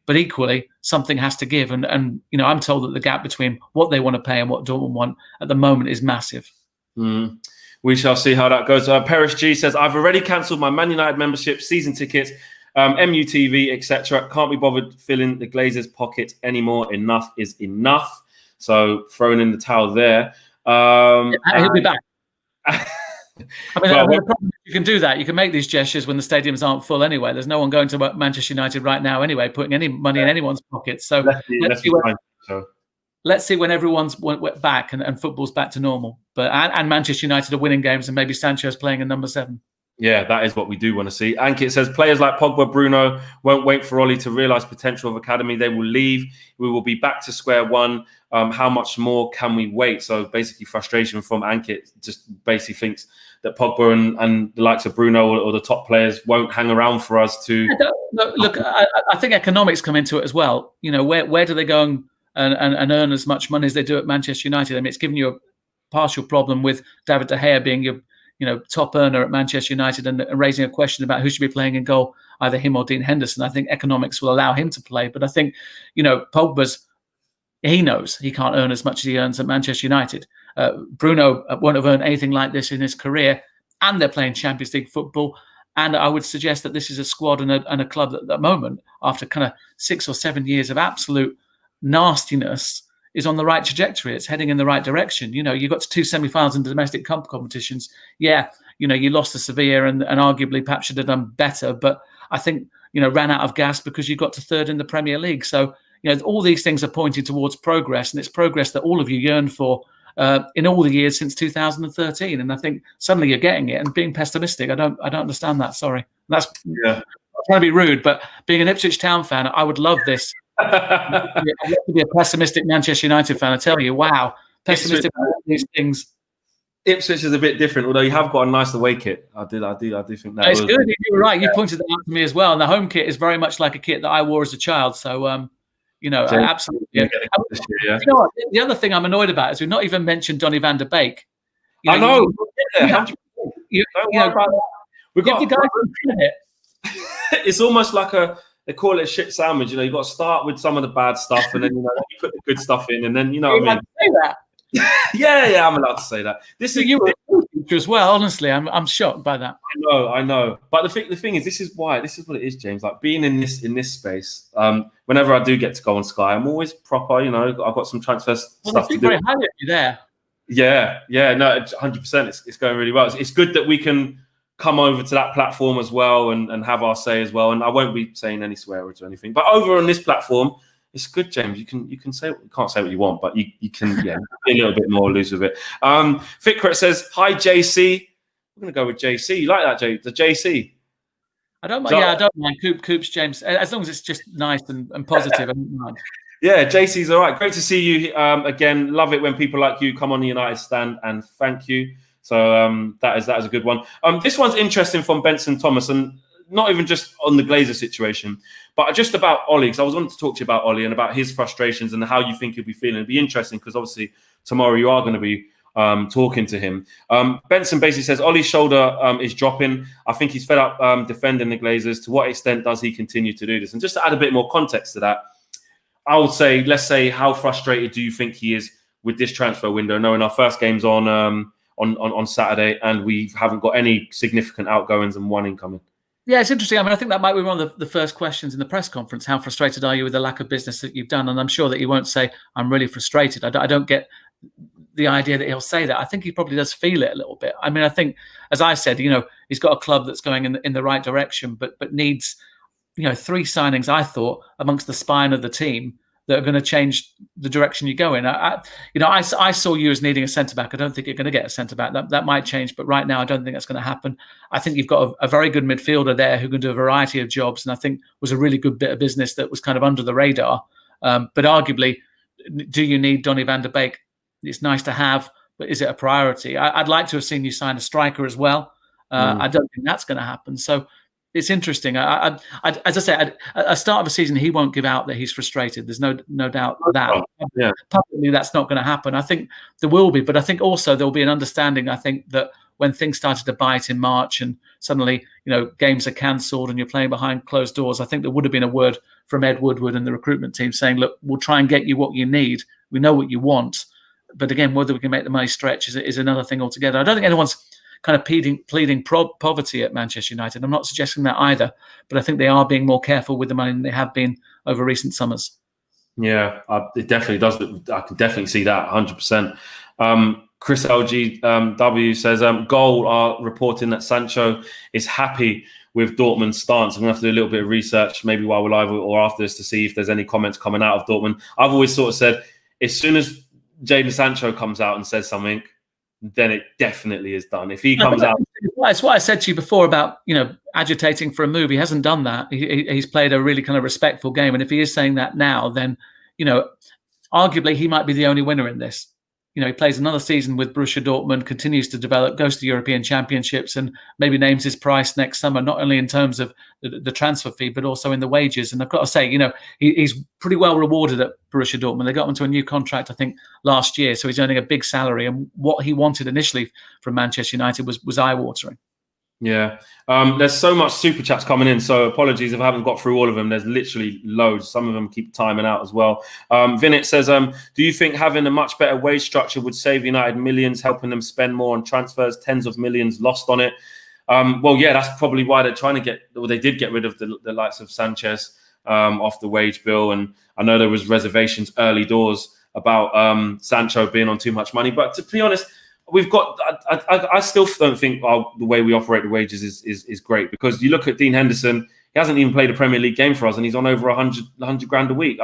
But equally, something has to give. And I'm told that the gap between what they want to pay and what Dortmund want at the moment is massive. We shall see how that goes. Perish G says, I've already cancelled my Man United membership, season tickets, MUTV, etc. Can't be bothered filling the Glazers' pocket anymore. Enough is enough. So throwing in the towel there. He'll be back. I mean, Well, the problem is you can do that. You can make these gestures when the stadiums aren't full anyway. There's no one going to Manchester United right now anyway, putting any money in anyone's pockets. So let's see when everyone's back and football's back to normal. But and Manchester United are winning games, and maybe Sancho's playing in number 7. Yeah, that is what we do want to see. Ankit says players like Pogba, Bruno won't wait for Ollie to realise potential of academy. They will leave. We will be back to square one. How much more can we wait? So basically frustration from Ankit, just basically thinks that Pogba and the likes of Bruno or the top players won't hang around for us to... Look, I think economics come into it as well. You know, where do they go and earn as much money as they do at Manchester United? I mean, it's given you a partial problem with David De Gea being your top earner at Manchester United and raising a question about who should be playing in goal, either him or Dean Henderson. I think economics will allow him to play. But I think, Pogba's, he knows he can't earn as much as he earns at Manchester United. Bruno won't have earned anything like this in his career, and they're playing Champions League football. And I would suggest that this is a squad and a club that at the moment, after kind of 6 or 7 years of absolute nastiness, is on the right trajectory. It's heading in the right direction. You got to 2 semi-finals in domestic competitions. Yeah, you lost to Sevilla and arguably perhaps should have done better. But I think, ran out of gas because you got to 3rd in the Premier League. So, all these things are pointing towards progress, and it's progress that all of you yearned for in all the years since 2013. And I think suddenly you're getting it and being pessimistic. I don't understand that. Sorry. I'm trying to be rude, but being an Ipswich Town fan, I would love this. I'd love to be a pessimistic Manchester United fan. I tell you, wow, pessimistic about these things. Ipswich is a bit different, although you have got a nice away kit. I do think that it's good. You're right. You pointed that out to me as well. And the home kit is very much like a kit that I wore as a child. So, absolutely. The other thing I'm annoyed about is we've not even mentioned Donny van der Beek. I know. We've got the guy in it. It's almost like they call it a shit sandwich. You've got to start with some of the bad stuff, and then you put the good stuff in, and then what I mean. Say that. yeah, I'm allowed to say that. You were a teacher as well. Honestly, I'm shocked by that. I know. But the thing is, this is what it is, James. Like being in this space. Whenever I do get to go on Sky, I'm always proper. I've got some transfer stuff to do. Very highly of you there. Yeah, no, 100%. It's going really well. It's good that we can come over to that platform as well and have our say as well. And I won't be saying any swear words or anything. But over on this platform, it's good, James. You can say, you can't say what you want, but you can be a little bit more loose with it. Fikret says, "Hi JC." We're gonna go with JC. You like that, the JC? I don't mind. I don't mind. Coops, James, as long as it's just nice and positive. I don't mind. Yeah, JC's all right. Great to see you again. Love it when people like you come on the United stand, and thank you. So that is a good one. This one's interesting from Benson Thomas, and not even just on the Glazer situation, but just about Ollie, because I was wanting to talk to you about Ollie and about his frustrations and how you think he'll be feeling. It'd be interesting because obviously tomorrow you are going to be talking to him. Benson basically says Ollie's shoulder is dropping. I think he's fed up defending the Glazers. To what extent does he continue to do this? And just to add a bit more context to that, I would say, let's say, how frustrated do you think he is with this transfer window, knowing our first game's on Saturday and we haven't got any significant outgoings and one incoming? Yeah, it's interesting. I mean, I think that might be one of the first questions in the press conference. How frustrated are you with the lack of business that you've done? And I'm sure that he won't say, I'm really frustrated. I don't get the idea that he'll say that. I think he probably does feel it a little bit. I mean, I think, as I said, he's got a club that's going in the right direction, but needs, 3 signings, I thought, amongst the spine of the team that are going to change the direction you go in. I saw you as needing a centre-back. I don't think you're going to get a centre-back. That might change, but right now I don't think that's going to happen. I think you've got a very good midfielder there who can do a variety of jobs, and I think was a really good bit of business that was kind of under the radar. But arguably, do you need Donny van der Beek? It's nice to have, but is it a priority? I'd like to have seen you sign a striker as well. I don't think that's going to happen. So it's interesting. As I say, at the start of a season, he won't give out that he's frustrated. There's no doubt that. Yeah. Publicly, that's not going to happen. I think there will be, but I think also there'll be an understanding. I think that when things started to bite in March and suddenly, games are cancelled and you're playing behind closed doors, I think there would have been a word from Ed Woodward and the recruitment team saying, look, we'll try and get you what you need. We know what you want. But again, whether we can make the money stretch is another thing altogether. I don't think anyone's kind of pleading poverty at Manchester United. I'm not suggesting that either, but I think they are being more careful with the money than they have been over recent summers. Yeah, it definitely does. I can definitely see that 100%. Chris LGW says, Goal are reporting that Sancho is happy with Dortmund's stance. I'm going to have to do a little bit of research, maybe while we're live or after this, to see if there's any comments coming out of Dortmund. I've always sort of said, as soon as Jadon Sancho comes out and says something, then it definitely is done. If he comes out... It's what I said to you before about, agitating for a move. He hasn't done that. He's played a really kind of respectful game. And if he is saying that now, then, arguably he might be the only winner in this. He plays another season with Borussia Dortmund, continues to develop, goes to the European Championships, and maybe names his price next summer, not only in terms of the transfer fee, but also in the wages. And I've got to say, he's pretty well rewarded at Borussia Dortmund. They got him into a new contract, I think, last year. So he's earning a big salary. And what he wanted initially from Manchester United was eye-watering. Yeah. There's so much super chats coming in, so apologies if I haven't got through all of them. There's literally loads. Some of them keep timing out as well. Vinit says, do you think having a much better wage structure would save United millions, helping them spend more on transfers, tens of millions lost on it? Well, yeah, that's probably why they're trying to they did get rid of the likes of Sanchez off the wage bill. And I know there was reservations early doors about Sancho being on too much money. But to be honest, we've got. I still don't think the way we operate the wages is great, because you look at Dean Henderson. He hasn't even played a Premier League game for us, and he's on over 100 grand a week.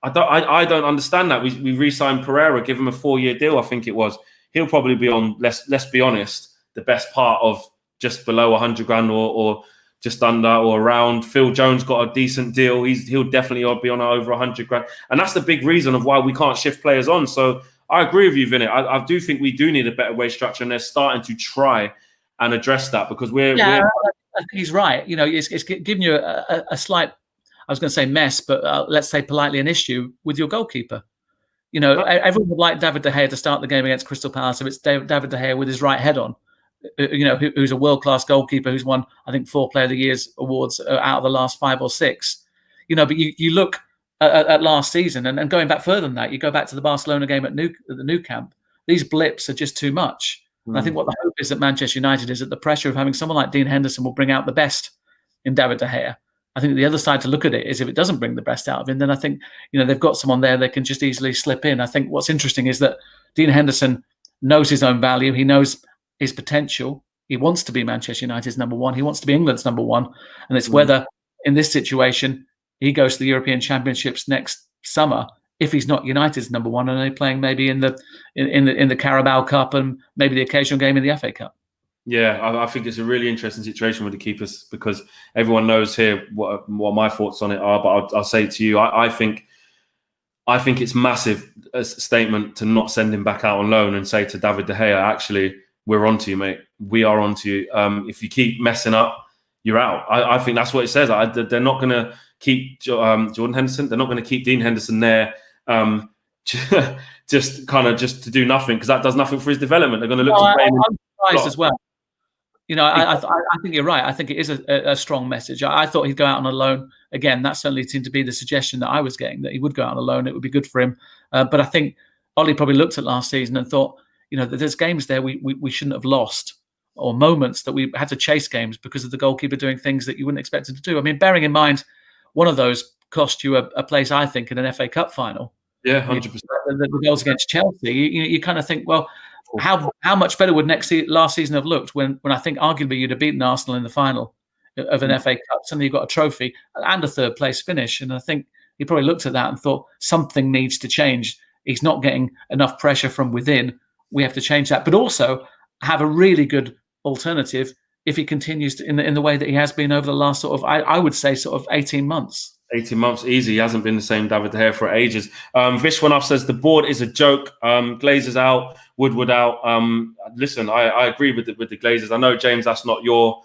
I don't understand that. We re-signed Pereira, give him a 4-year deal. I think it was. He'll probably be on. Let's be honest, the best part of just below 100 grand or just under or around. Phil Jones got a decent deal. He'll definitely be on over 100 grand, and that's the big reason of why we can't shift players on. So I agree with you, Vinny. I do think we do need a better wage structure, and they're starting to try and address that, because we're I think he's right. It's giving you a slight, I was going to say mess, but let's say politely, an issue with your goalkeeper. Everyone would like David De Gea to start the game against Crystal Palace if it's David De Gea with his right head on. Who's a world-class goalkeeper, who's won, I think, 4 Player of the Year's awards out of the last 5 or 6. But you look at last season, and going back further than that, you go back to the Barcelona game at the Nou Camp. These blips are just too much. And I think what the hope is at Manchester United is that the pressure of having someone like Dean Henderson will bring out the best in David De Gea. I think the other side to look at it is if it doesn't bring the best out of him, then I think they've got someone there that can just easily slip in. I think what's interesting is that Dean Henderson knows his own value. He knows his potential. He wants to be Manchester United's number one. He wants to be England's number one. And it's whether in this situation he goes to the European Championships next summer. If he's not United's number one, and they're playing maybe in the Carabao Cup and maybe the occasional game in the FA Cup. Yeah, I think it's a really interesting situation with the keepers, because everyone knows here what my thoughts on it are. But I'll say to you, I think it's massive a statement to not send him back out on loan and say to David De Gea, actually, we're on to you, mate. We are on to you. If you keep messing up, you're out. I think that's what it says. They're not going to keep Jordan Henderson. They're not going to keep Dean Henderson there. Just to do nothing, because that does nothing for his development. They're going to look to play him. I'm surprised as well. I think you're right. I think it is a strong message. I thought he'd go out on a loan. Again, that certainly seemed to be the suggestion that I was getting, that he would go out on a loan. It would be good for him. But I think Ollie probably looked at last season and thought, that there's games there we shouldn't have lost, or moments that we had to chase games because of the goalkeeper doing things that you wouldn't expect him to do. I mean, bearing in mind, one of those cost you a place, I think, in an FA Cup final. Yeah, 100%. The goals against Chelsea. You kind of think, well, how much better would last season have looked when I think arguably you'd have beaten Arsenal in the final of an FA Cup. Suddenly you've got a trophy and a 3rd place finish. And I think he probably looked at that and thought something needs to change. He's not getting enough pressure from within. We have to change that, but also have a really good alternative if he continues in the way that he has been over the last sort of, I would say, sort of 18 months. 18 months, easy. He hasn't been the same David De Gea for ages. Vishwanath says the board is a joke. Glazers out, Woodward out. Listen, I agree with the Glazers. I know, James, that's not your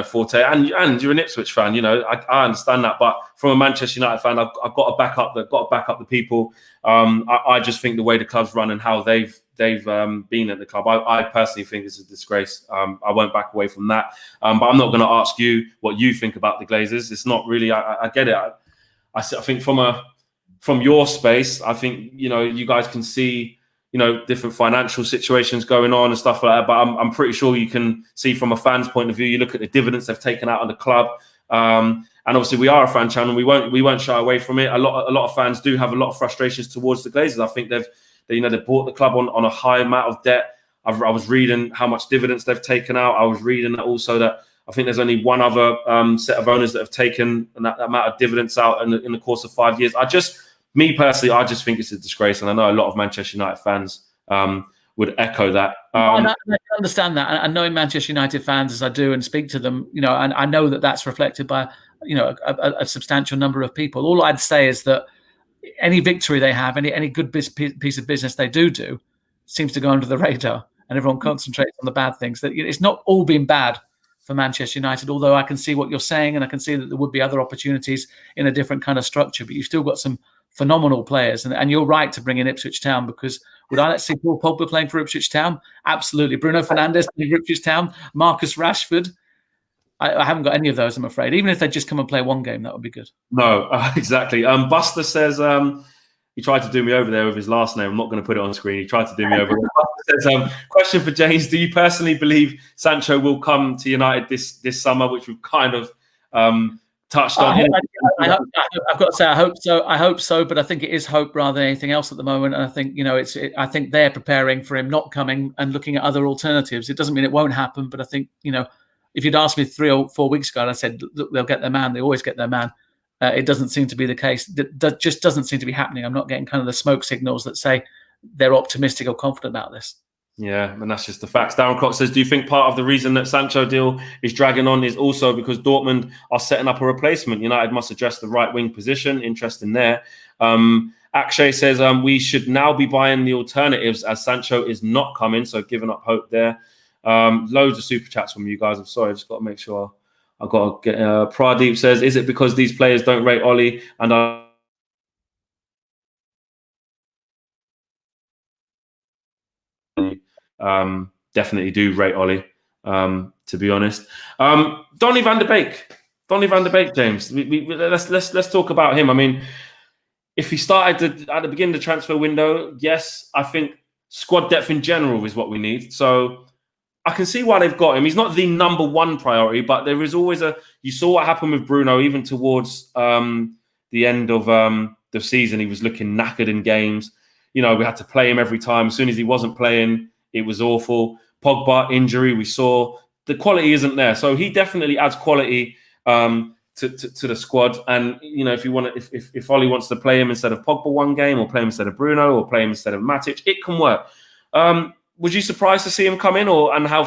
forte, and you're an Ipswich fan. I understand that, but from a Manchester United fan, I've got to back up the people. I just think the way the club's run and how they've been at the club, I personally think this is a disgrace. I won't back away from that. But I'm not going to ask you what you think about the Glazers. It's not really. I get it. I think from your space, I think you guys can see different financial situations going on and stuff like that. But I'm pretty sure you can see from a fan's point of view. You look at the dividends they've taken out on the club, and obviously we are a fan channel. We won't shy away from it. A lot of fans do have a lot of frustrations towards the Glazers. I think that they bought the club on a high amount of debt. I was reading how much dividends they've taken out. I was reading also that I think there's only one other set of owners that have taken that amount of dividends out in the course of 5 years. Me personally, I just think it's a disgrace, and I know a lot of Manchester United fans would echo that. I understand that, and knowing Manchester United fans as I do and speak to them, and I know that that's reflected by a substantial number of people. All I'd say is that any victory they have, any good piece of business they do, seems to go under the radar, and everyone concentrates on the bad things. That it's not all been bad for Manchester United, although I can see what you're saying, and I can see that there would be other opportunities in a different kind of structure. But you've still got some phenomenal players, and you're right to bring in Ipswich Town, because would I like to see Paul Pogba playing for Ipswich Town? Absolutely. Bruno Fernandes playing for Ipswich Town, Marcus Rashford. I haven't got any of those, I'm afraid. Even if they just come and play one game, that would be good. No, exactly. Buster says he tried to do me over there with his last name. I'm not going to put it on screen. He tried to do me over. Buster says, question for James: do you personally believe Sancho will come to United this summer, which we've kind of touched on? I've got to say, I hope so. I hope so, but I think it is hope rather than anything else at the moment. And I think I think they're preparing for him not coming and looking at other alternatives. It doesn't mean it won't happen, but I think if you'd asked me 3 or 4 weeks ago, and I said, look, they'll get their man. They always get their man. It doesn't seem to be the case. That just doesn't seem to be happening. I'm not getting kind of the smoke signals that say they're optimistic or confident about this. Yeah, and that's just the facts. Darren Cox says, do you think part of the reason that Sancho deal is dragging on is also because Dortmund are setting up a replacement? United must address the right wing position. Interesting there. Akshay says, we should now be buying the alternatives as Sancho is not coming. So giving up hope there. Loads of super chats from you guys. I'm sorry, I just got to make sure I've got to get. Pradeep says, is it because these players don't rate Ollie and are definitely do rate Ollie, to be honest. Donny van der Beek, James. Let's talk about him. I mean, if he started at the beginning of the transfer window, yes, I think squad depth in general is what we need. So I can see why they've got him. He's not the number one priority, but there is always you saw what happened with Bruno, even towards the end of the season. He was looking knackered in games. We had to play him every time. As soon as he wasn't playing, it was awful. Pogba injury, we saw the quality isn't there. So he definitely adds quality to the squad. And if Ollie wants to play him instead of Pogba one game, or play him instead of Bruno, or play him instead of Matic, it can work. Was you surprised to see him come in, and how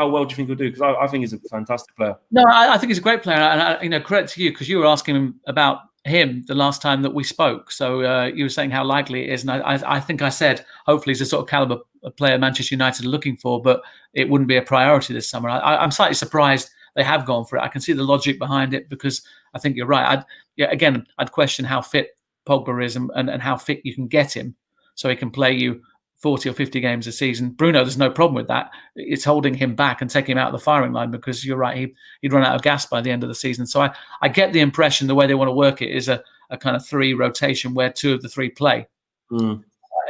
well do you think he'll do? Because I think he's a fantastic player. No, I think he's a great player, and credit to you, because you were asking him about him the last time that we spoke. So you were saying how likely it is, and I think I said hopefully he's the sort of caliber of player Manchester United are looking for, but it wouldn't be a priority this summer. I'm slightly surprised they have gone for it. I can see the logic behind it, because I think you're right. I'd question how fit Pogba is and how fit you can get him so he can play you 40 or 50 games a season. Bruno, there's no problem with that. It's holding him back and taking him out of the firing line, because you're right, he'd run out of gas by the end of the season. So I get the impression the way they want to work it is a kind of 3 rotation where 2 of the 3 play.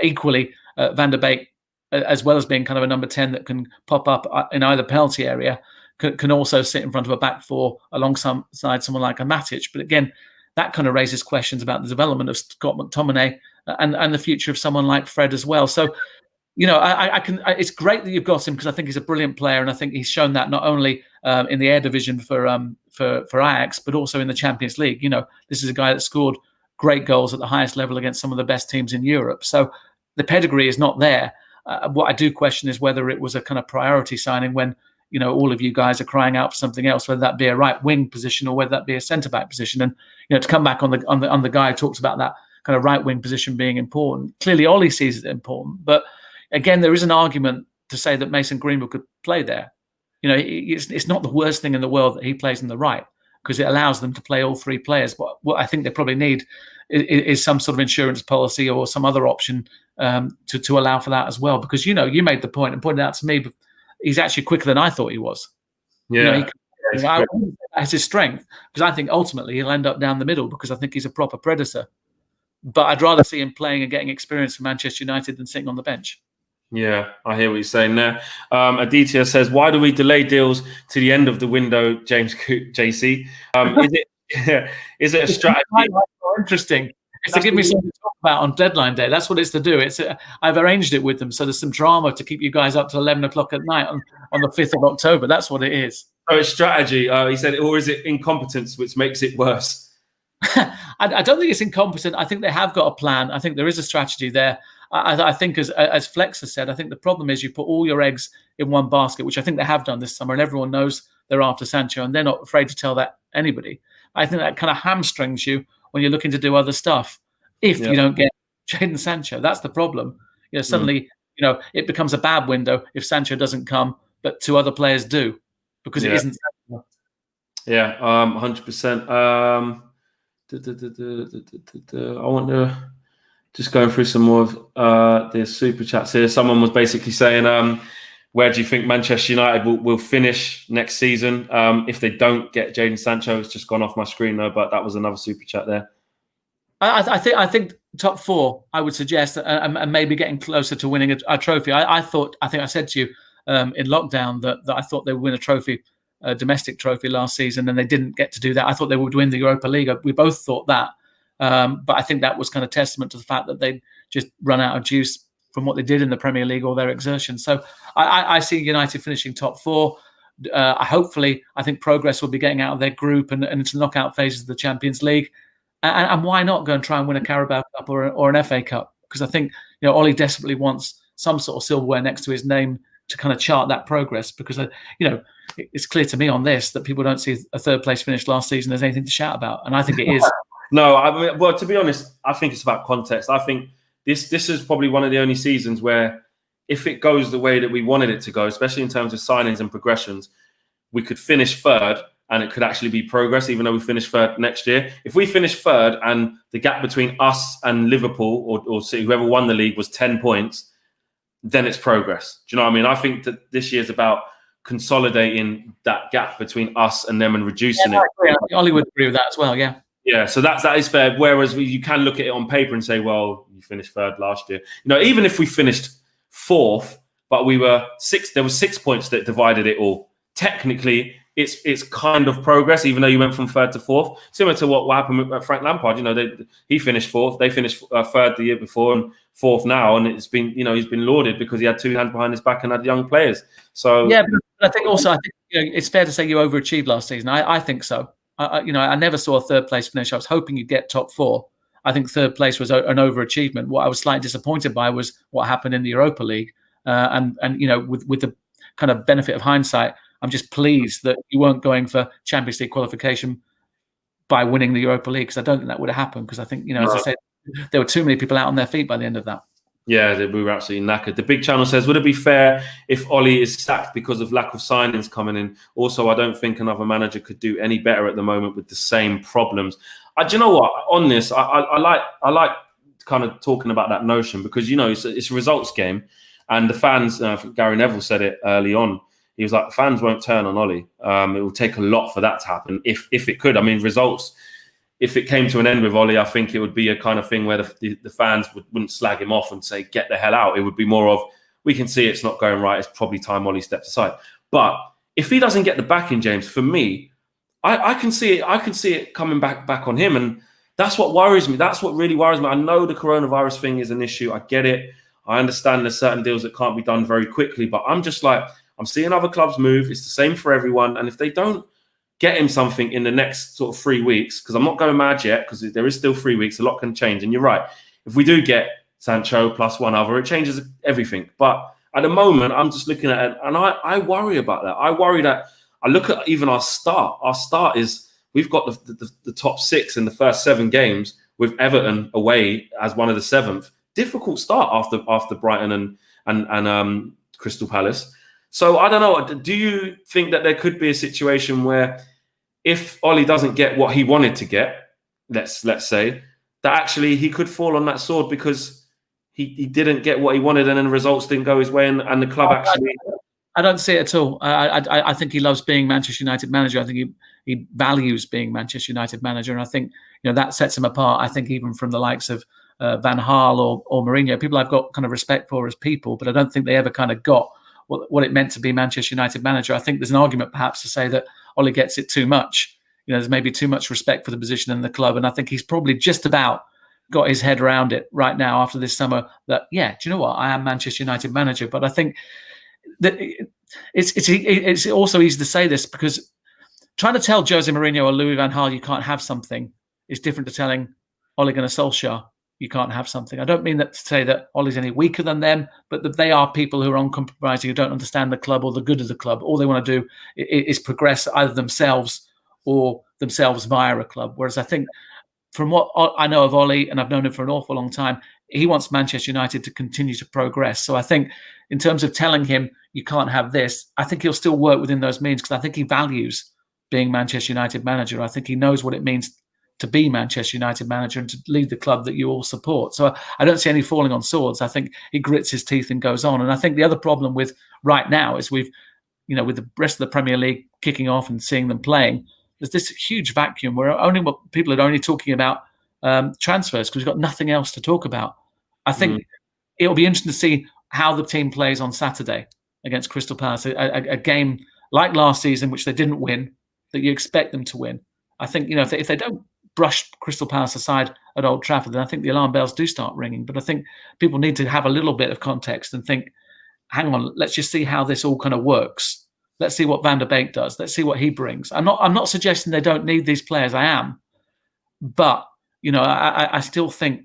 Equally, Van der Beek, as well as being kind of a number 10 that can pop up in either penalty area, can also sit in front of a back 4 alongside someone like a Matic. But again, that kind of raises questions about the development of Scott McTominay and the future of someone like Fred as well. So, it's great that you've got him, because I think he's a brilliant player, and I think he's shown that not only in the Air Division for Ajax, but also in the Champions League. This is a guy that scored great goals at the highest level against some of the best teams in Europe. So the pedigree is not there. What I do question is whether it was a kind of priority signing when all of you guys are crying out for something else, whether that be a right wing position or whether that be a centre back position. And to come back on the guy who talks about that kind of right wing position being important. Clearly, Ollie sees it important, but again, there is an argument to say that Mason Greenwood could play there. It's not the worst thing in the world that he plays in the right, because it allows them to play all 3 players. But what I think they probably need is some sort of insurance policy or some other option to allow for that as well. Because you made the point and pointed out to me, but he's actually quicker than I thought he was. Yeah. That's his strength, because I think ultimately he'll end up down the middle, because I think he's a proper predator. But I'd rather see him playing and getting experience for Manchester United than sitting on the bench. Yeah, I hear what you're saying there. Aditya says, why do we delay deals to the end of the window, James JC? Is it a strategy? Interesting. It's to give me something to talk about on deadline day. That's what it's to do. I've arranged it with them, so there's some drama to keep you guys up till 11 o'clock at night on the 5th of October. That's what it is. Oh, it's strategy. He said, or is it incompetence which makes it worse? I don't think it's incompetent. I think they have got a plan. I think there is a strategy there. I think, as Flex has said, I think the problem is you put all your eggs in one basket, which I think they have done this summer, and everyone knows they're after Sancho, and they're not afraid to tell that anybody. I think that kind of hamstrings you when you're looking to do other stuff. If you don't get Jadon Sancho, that's the problem. Suddenly, it becomes a bad window if Sancho doesn't come, but 2 other players do, because it isn't Sancho. Yeah, 100%. I want to just going through some more of the super chats here. Someone was basically saying, where do you think Manchester United will finish next season if they don't get Jadon Sancho? It's just gone off my screen though, but that was another super chat there. I think top 4, I would suggest, and maybe getting closer to winning a trophy. I think I said to you in lockdown that I thought they would win a trophy, a domestic trophy last season, and they didn't get to do that. I thought they would win the Europa League. We both thought that. But I think that was kind of testament to the fact that they'd just run out of juice from what they did in the Premier League, all their exertions. So I see United finishing top 4. Hopefully, I think progress will be getting out of their group and into the knockout phases of the Champions League. And why not go and try and win a Carabao Cup or an FA Cup? Because I think Ollie desperately wants some sort of silverware next to his name to kind of chart that progress. Because it's clear to me on this that people don't see a 3rd place finish last season as anything to shout about, and I think it is. No, well, to be honest, I think it's about context. I think this is probably one of the only seasons where, if it goes the way that we wanted it to go, especially in terms of signings and progressions, we could finish 3rd and it could actually be progress, even though we finish 3rd next year. If we finish 3rd and the gap between us and Liverpool or City, whoever won the league, was 10 points, then it's progress. Do you know what I mean? I think that this year's about consolidating that gap between us and them and reducing it. I think Ollie would agree with that as well, yeah. Yeah, so that is fair. Whereas you can look at it on paper and say, well, you finished 3rd last year. Even if we finished 4th, but we were 6th, there was 6 points that divided it all. Technically, it's kind of progress, even though you went from 3rd to 4th. Similar to what happened with Frank Lampard. He finished 4th. They finished 3rd the year before and 4th now, and it's been, he's been lauded because he had 2 hands behind his back and had young players. So yeah, but I think it's fair to say you overachieved last season. I think so. I never saw a 3rd place finish. I was hoping you'd get top 4. I think 3rd place was an overachievement. What I was slightly disappointed by was what happened in the Europa League. And with the kind of benefit of hindsight, I'm just pleased that you weren't going for Champions League qualification by winning the Europa League, because I don't think that would have happened. Because I think, as I said, there were too many people out on their feet by the end of that. Yeah, we were absolutely knackered. The big channel says, would it be fair if Ollie is sacked because of lack of signings coming in? Also, I don't think another manager could do any better at the moment with the same problems. Do you know what? On this, I like kind of talking about that notion, because, it's a results game, and the fans, Gary Neville said it early on. He was like, fans won't turn on Ollie. It will take a lot for that to happen, if it could. I mean, results, if it came to an end with Ollie, I think it would be a kind of thing where the fans wouldn't slag him off and say, get the hell out. It would be more of, we can see it's not going right. It's probably time Ollie steps aside. But if he doesn't get the backing, James, for me, I can see it. I can see it coming back on him. And that's what worries me. That's what really worries me. I know the coronavirus thing is an issue. I get it. I understand there's certain deals that can't be done very quickly. But I'm just like, I'm seeing other clubs move. It's the same for everyone. And if they don't get him something in the next sort of 3 weeks, because I'm not going mad yet, because there is still 3 weeks, a lot can change. And you're right. If we do get Sancho plus one other, it changes everything. But at the moment, I'm just looking at it, and I worry about that. I worry that I look at even our start. Our start is, we've got the top 6 in the first 7 games with Everton away as one of the 7th. Difficult start after Brighton and Crystal Palace. So I don't know. Do you think that there could be a situation where, if Ollie doesn't get what he wanted to get, let's say, that actually he could fall on that sword because he didn't get what he wanted, and then the results didn't go his way, and the club actually... I don't see it at all. I think he loves being Manchester United manager. I think he values being Manchester United manager, and I think that sets him apart. I think even from the likes of Van Gaal or Mourinho, people I've got kind of respect for as people, but I don't think they ever kind of got what it meant to be Manchester United manager. I think there's an argument perhaps to say that Ollie gets it too much. There's maybe too much respect for the position in the club, and I think he's probably just about got his head around it right now after this summer that, yeah, do you know what? I am Manchester United manager. But I think that it's also easy to say this because trying to tell Jose Mourinho or Louis van Gaal you can't have something is different to telling Ole Gunnar Solskjaer you can't have something. I don't mean that to say that Ole's any weaker than them, but that they are people who are uncompromising, who don't understand the club or the good of the club. All they want to do is progress either themselves or themselves via a club. Whereas I think from what I know of Ole, and I've known him for an awful long time, he wants Manchester United to continue to progress. So I think in terms of telling him you can't have this, I think he'll still work within those means because I think he values being Manchester United manager. I think he knows what it means to be Manchester United manager and to lead the club that you all support. So I don't see any falling on swords. I think he grits his teeth and goes on. And I think the other problem with right now is with the rest of the Premier League kicking off and seeing them playing, there's this huge vacuum where people are only talking about transfers because we've got nothing else to talk about. I think it'll be interesting to see how the team plays on Saturday against Crystal Palace, a game like last season, which they didn't win, that you expect them to win. I think, if they don't brush Crystal Palace aside at Old Trafford, then I think the alarm bells do start ringing. But I think people need to have a little bit of context and think, hang on, let's just see how this all kind of works. Let's see what Van der Beek does. Let's see what he brings. I'm not suggesting they don't need these players. I am. But, I still think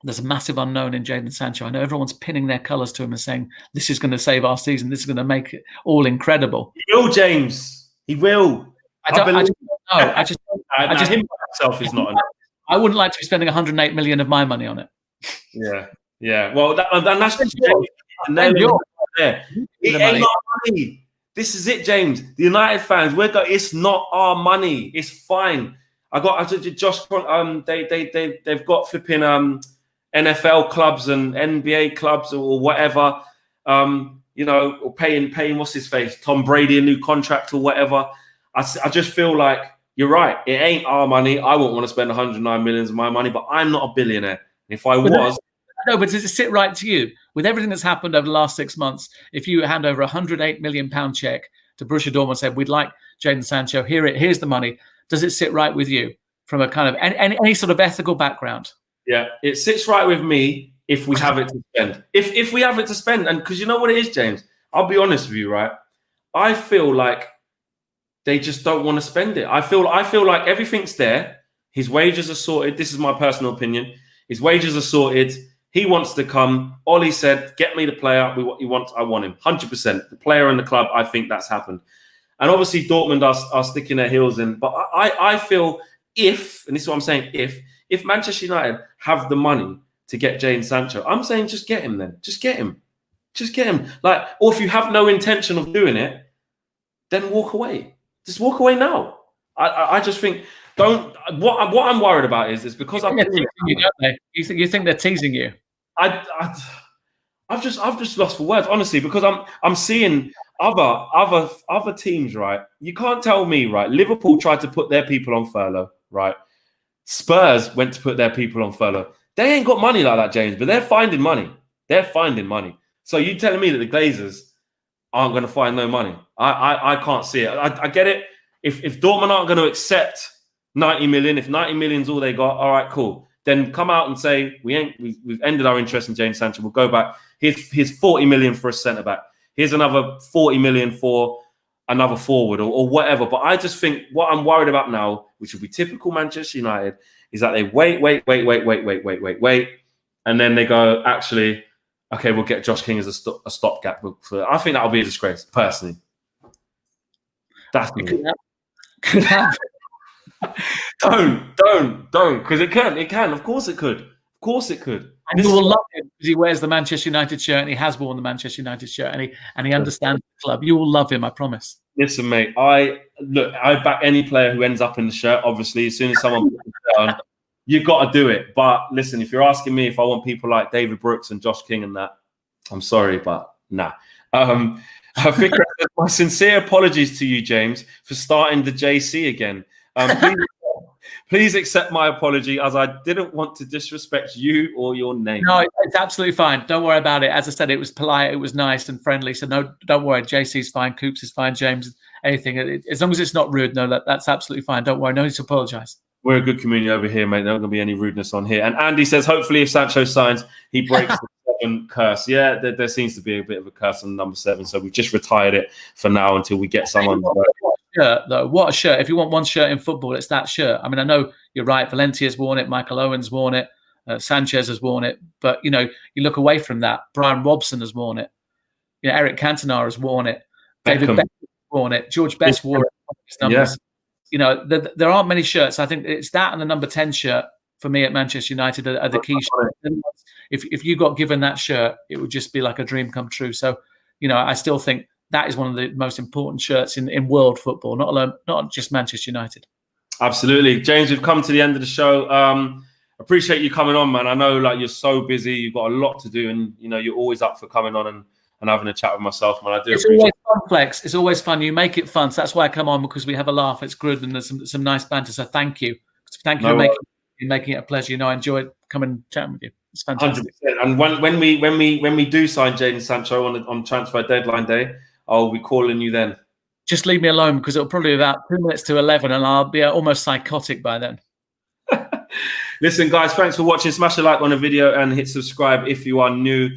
there's a massive unknown in Jadon Sancho. I know everyone's pinning their colours to him and saying, this is going to save our season. This is going to make it all incredible. He will, James. He will. I just him himself is not enough. I wouldn't like to be spending 108 million of my money on it. Yeah. Well, that's just there. It ain't our money. This is it, James. The United fans, it's not our money. It's fine. I did Josh. They've got flipping NFL clubs and NBA clubs or whatever. Or paying what's his face, Tom Brady a new contract or whatever. I just feel like you're right. It ain't our money. I wouldn't want to spend 109 million of my money, but I'm not a billionaire. If I was... No, but does it sit right to you? With everything that's happened over the last 6 months, if you hand over £108 million check to Borussia Dortmund and said, we'd like Jadon Sancho, here's the money, does it sit right with you from a kind of any sort of ethical background? Yeah, it sits right with me if we have it to spend. If we have it to spend, and because you know what it is, James? I'll be honest with you, right? I feel like they just don't want to spend it. I feel like everything's there. His wages are sorted. This is my personal opinion. His wages are sorted. He wants to come. Ollie said, get me the player. I want him. 100%. The player and the club, I think that's happened. And obviously Dortmund are sticking their heels in. But I feel and this is what I'm saying, if Manchester United have the money to get Jadon Sancho, I'm saying just get him then. Just get him. Or if you have no intention of doing it, then walk away. Just walk away now. I just think don't. What I'm worried about is because I'm. You think they're teasing you? I've just lost for words, honestly, because I'm seeing other teams, right? You can't tell me, right? Liverpool tried to put their people on furlough, right? Spurs went to put their people on furlough. They ain't got money like that, James, but they're finding money. So you telling me that the Glazers aren't going to find no money? I can't see it. I get it. If Dortmund aren't going to accept 90 million, if 90 million is all they got, all right, cool. Then come out and say we've ended our interest in Jadon Sancho. We'll go back. Here's 40 million for a centre back. Here's another 40 million for another forward or whatever. But I just think what I'm worried about now, which will be typical Manchester United, is that they wait, and then they go, actually, okay, we'll get Josh King as a stopgap. I think that'll be a disgrace, personally. That's me. Could happen. Don't, because it can. Of course it could. And you will love him because he wears the Manchester United shirt and he has worn the Manchester United shirt and he understands the club. You will love him, I promise. Listen, mate, I back any player who ends up in the shirt, obviously. As soon as someone puts it down, you've got to do it. But listen, if you're asking me if I want people like David Brooks and Josh King and that, I'm sorry, but nah. I think my sincere apologies to you, James, for starting the JC again. Please accept my apology, as I didn't want to disrespect you or your name. No, it's absolutely fine. Don't worry about it. As I said, it was polite, it was nice and friendly. So no, don't worry. JC's fine, Coops is fine, James, anything. As long as it's not rude, no, that's absolutely fine. Don't worry. No need to apologise. We're a good community over here, mate. There's not going to be any rudeness on here. And Andy says, hopefully, if Sancho signs, he breaks the 7 curse. Yeah, there seems to be a bit of a curse on number 7. So we've just retired it for now until we get someone. What a shirt. If you want one shirt in football, it's that shirt. I mean, I know you're right. Valencia's worn it. Michael Owen's worn it. Sanchez has worn it. But, you look away from that. Brian Robson has worn it. Eric Cantona has worn it. David Beckham has worn it. George Best wore it. Numbers. Yeah. There aren't many shirts. I think it's that and the number 10 shirt for me at Manchester United are the key shirts. If you got given that shirt, it would just be like a dream come true. So, I still think that is one of the most important shirts in world football, not just Manchester United. Absolutely. James, we've come to the end of the show. Appreciate you coming on, man. I know you're so busy. You've got a lot to do, and you're always up for coming on and having a chat with myself, man. It's always fun, Flex. It's always fun. You make it fun. So that's why I come on, because we have a laugh. It's good, and there's some nice banter. So thank you. Thank you for making it a pleasure. I enjoy coming and chatting with you. It's fantastic. 100%. And when we do sign Jadon Sancho on transfer deadline day, I'll be calling you then. Just leave me alone, because it'll probably be about 2 minutes to 11, and I'll be almost psychotic by then. Listen, guys, thanks for watching. Smash a like on the video and hit subscribe if you are new.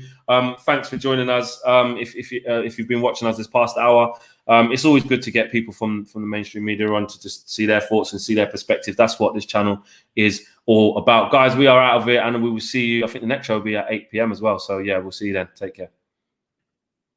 Thanks for joining us. If you've been watching us this past hour, it's always good to get people from the mainstream media on to just see their thoughts and see their perspective. That's what this channel is all about. Guys, we are out of it, and we will see you. I think the next show will be at 8 p.m. as well. So, yeah, we'll see you then. Take care.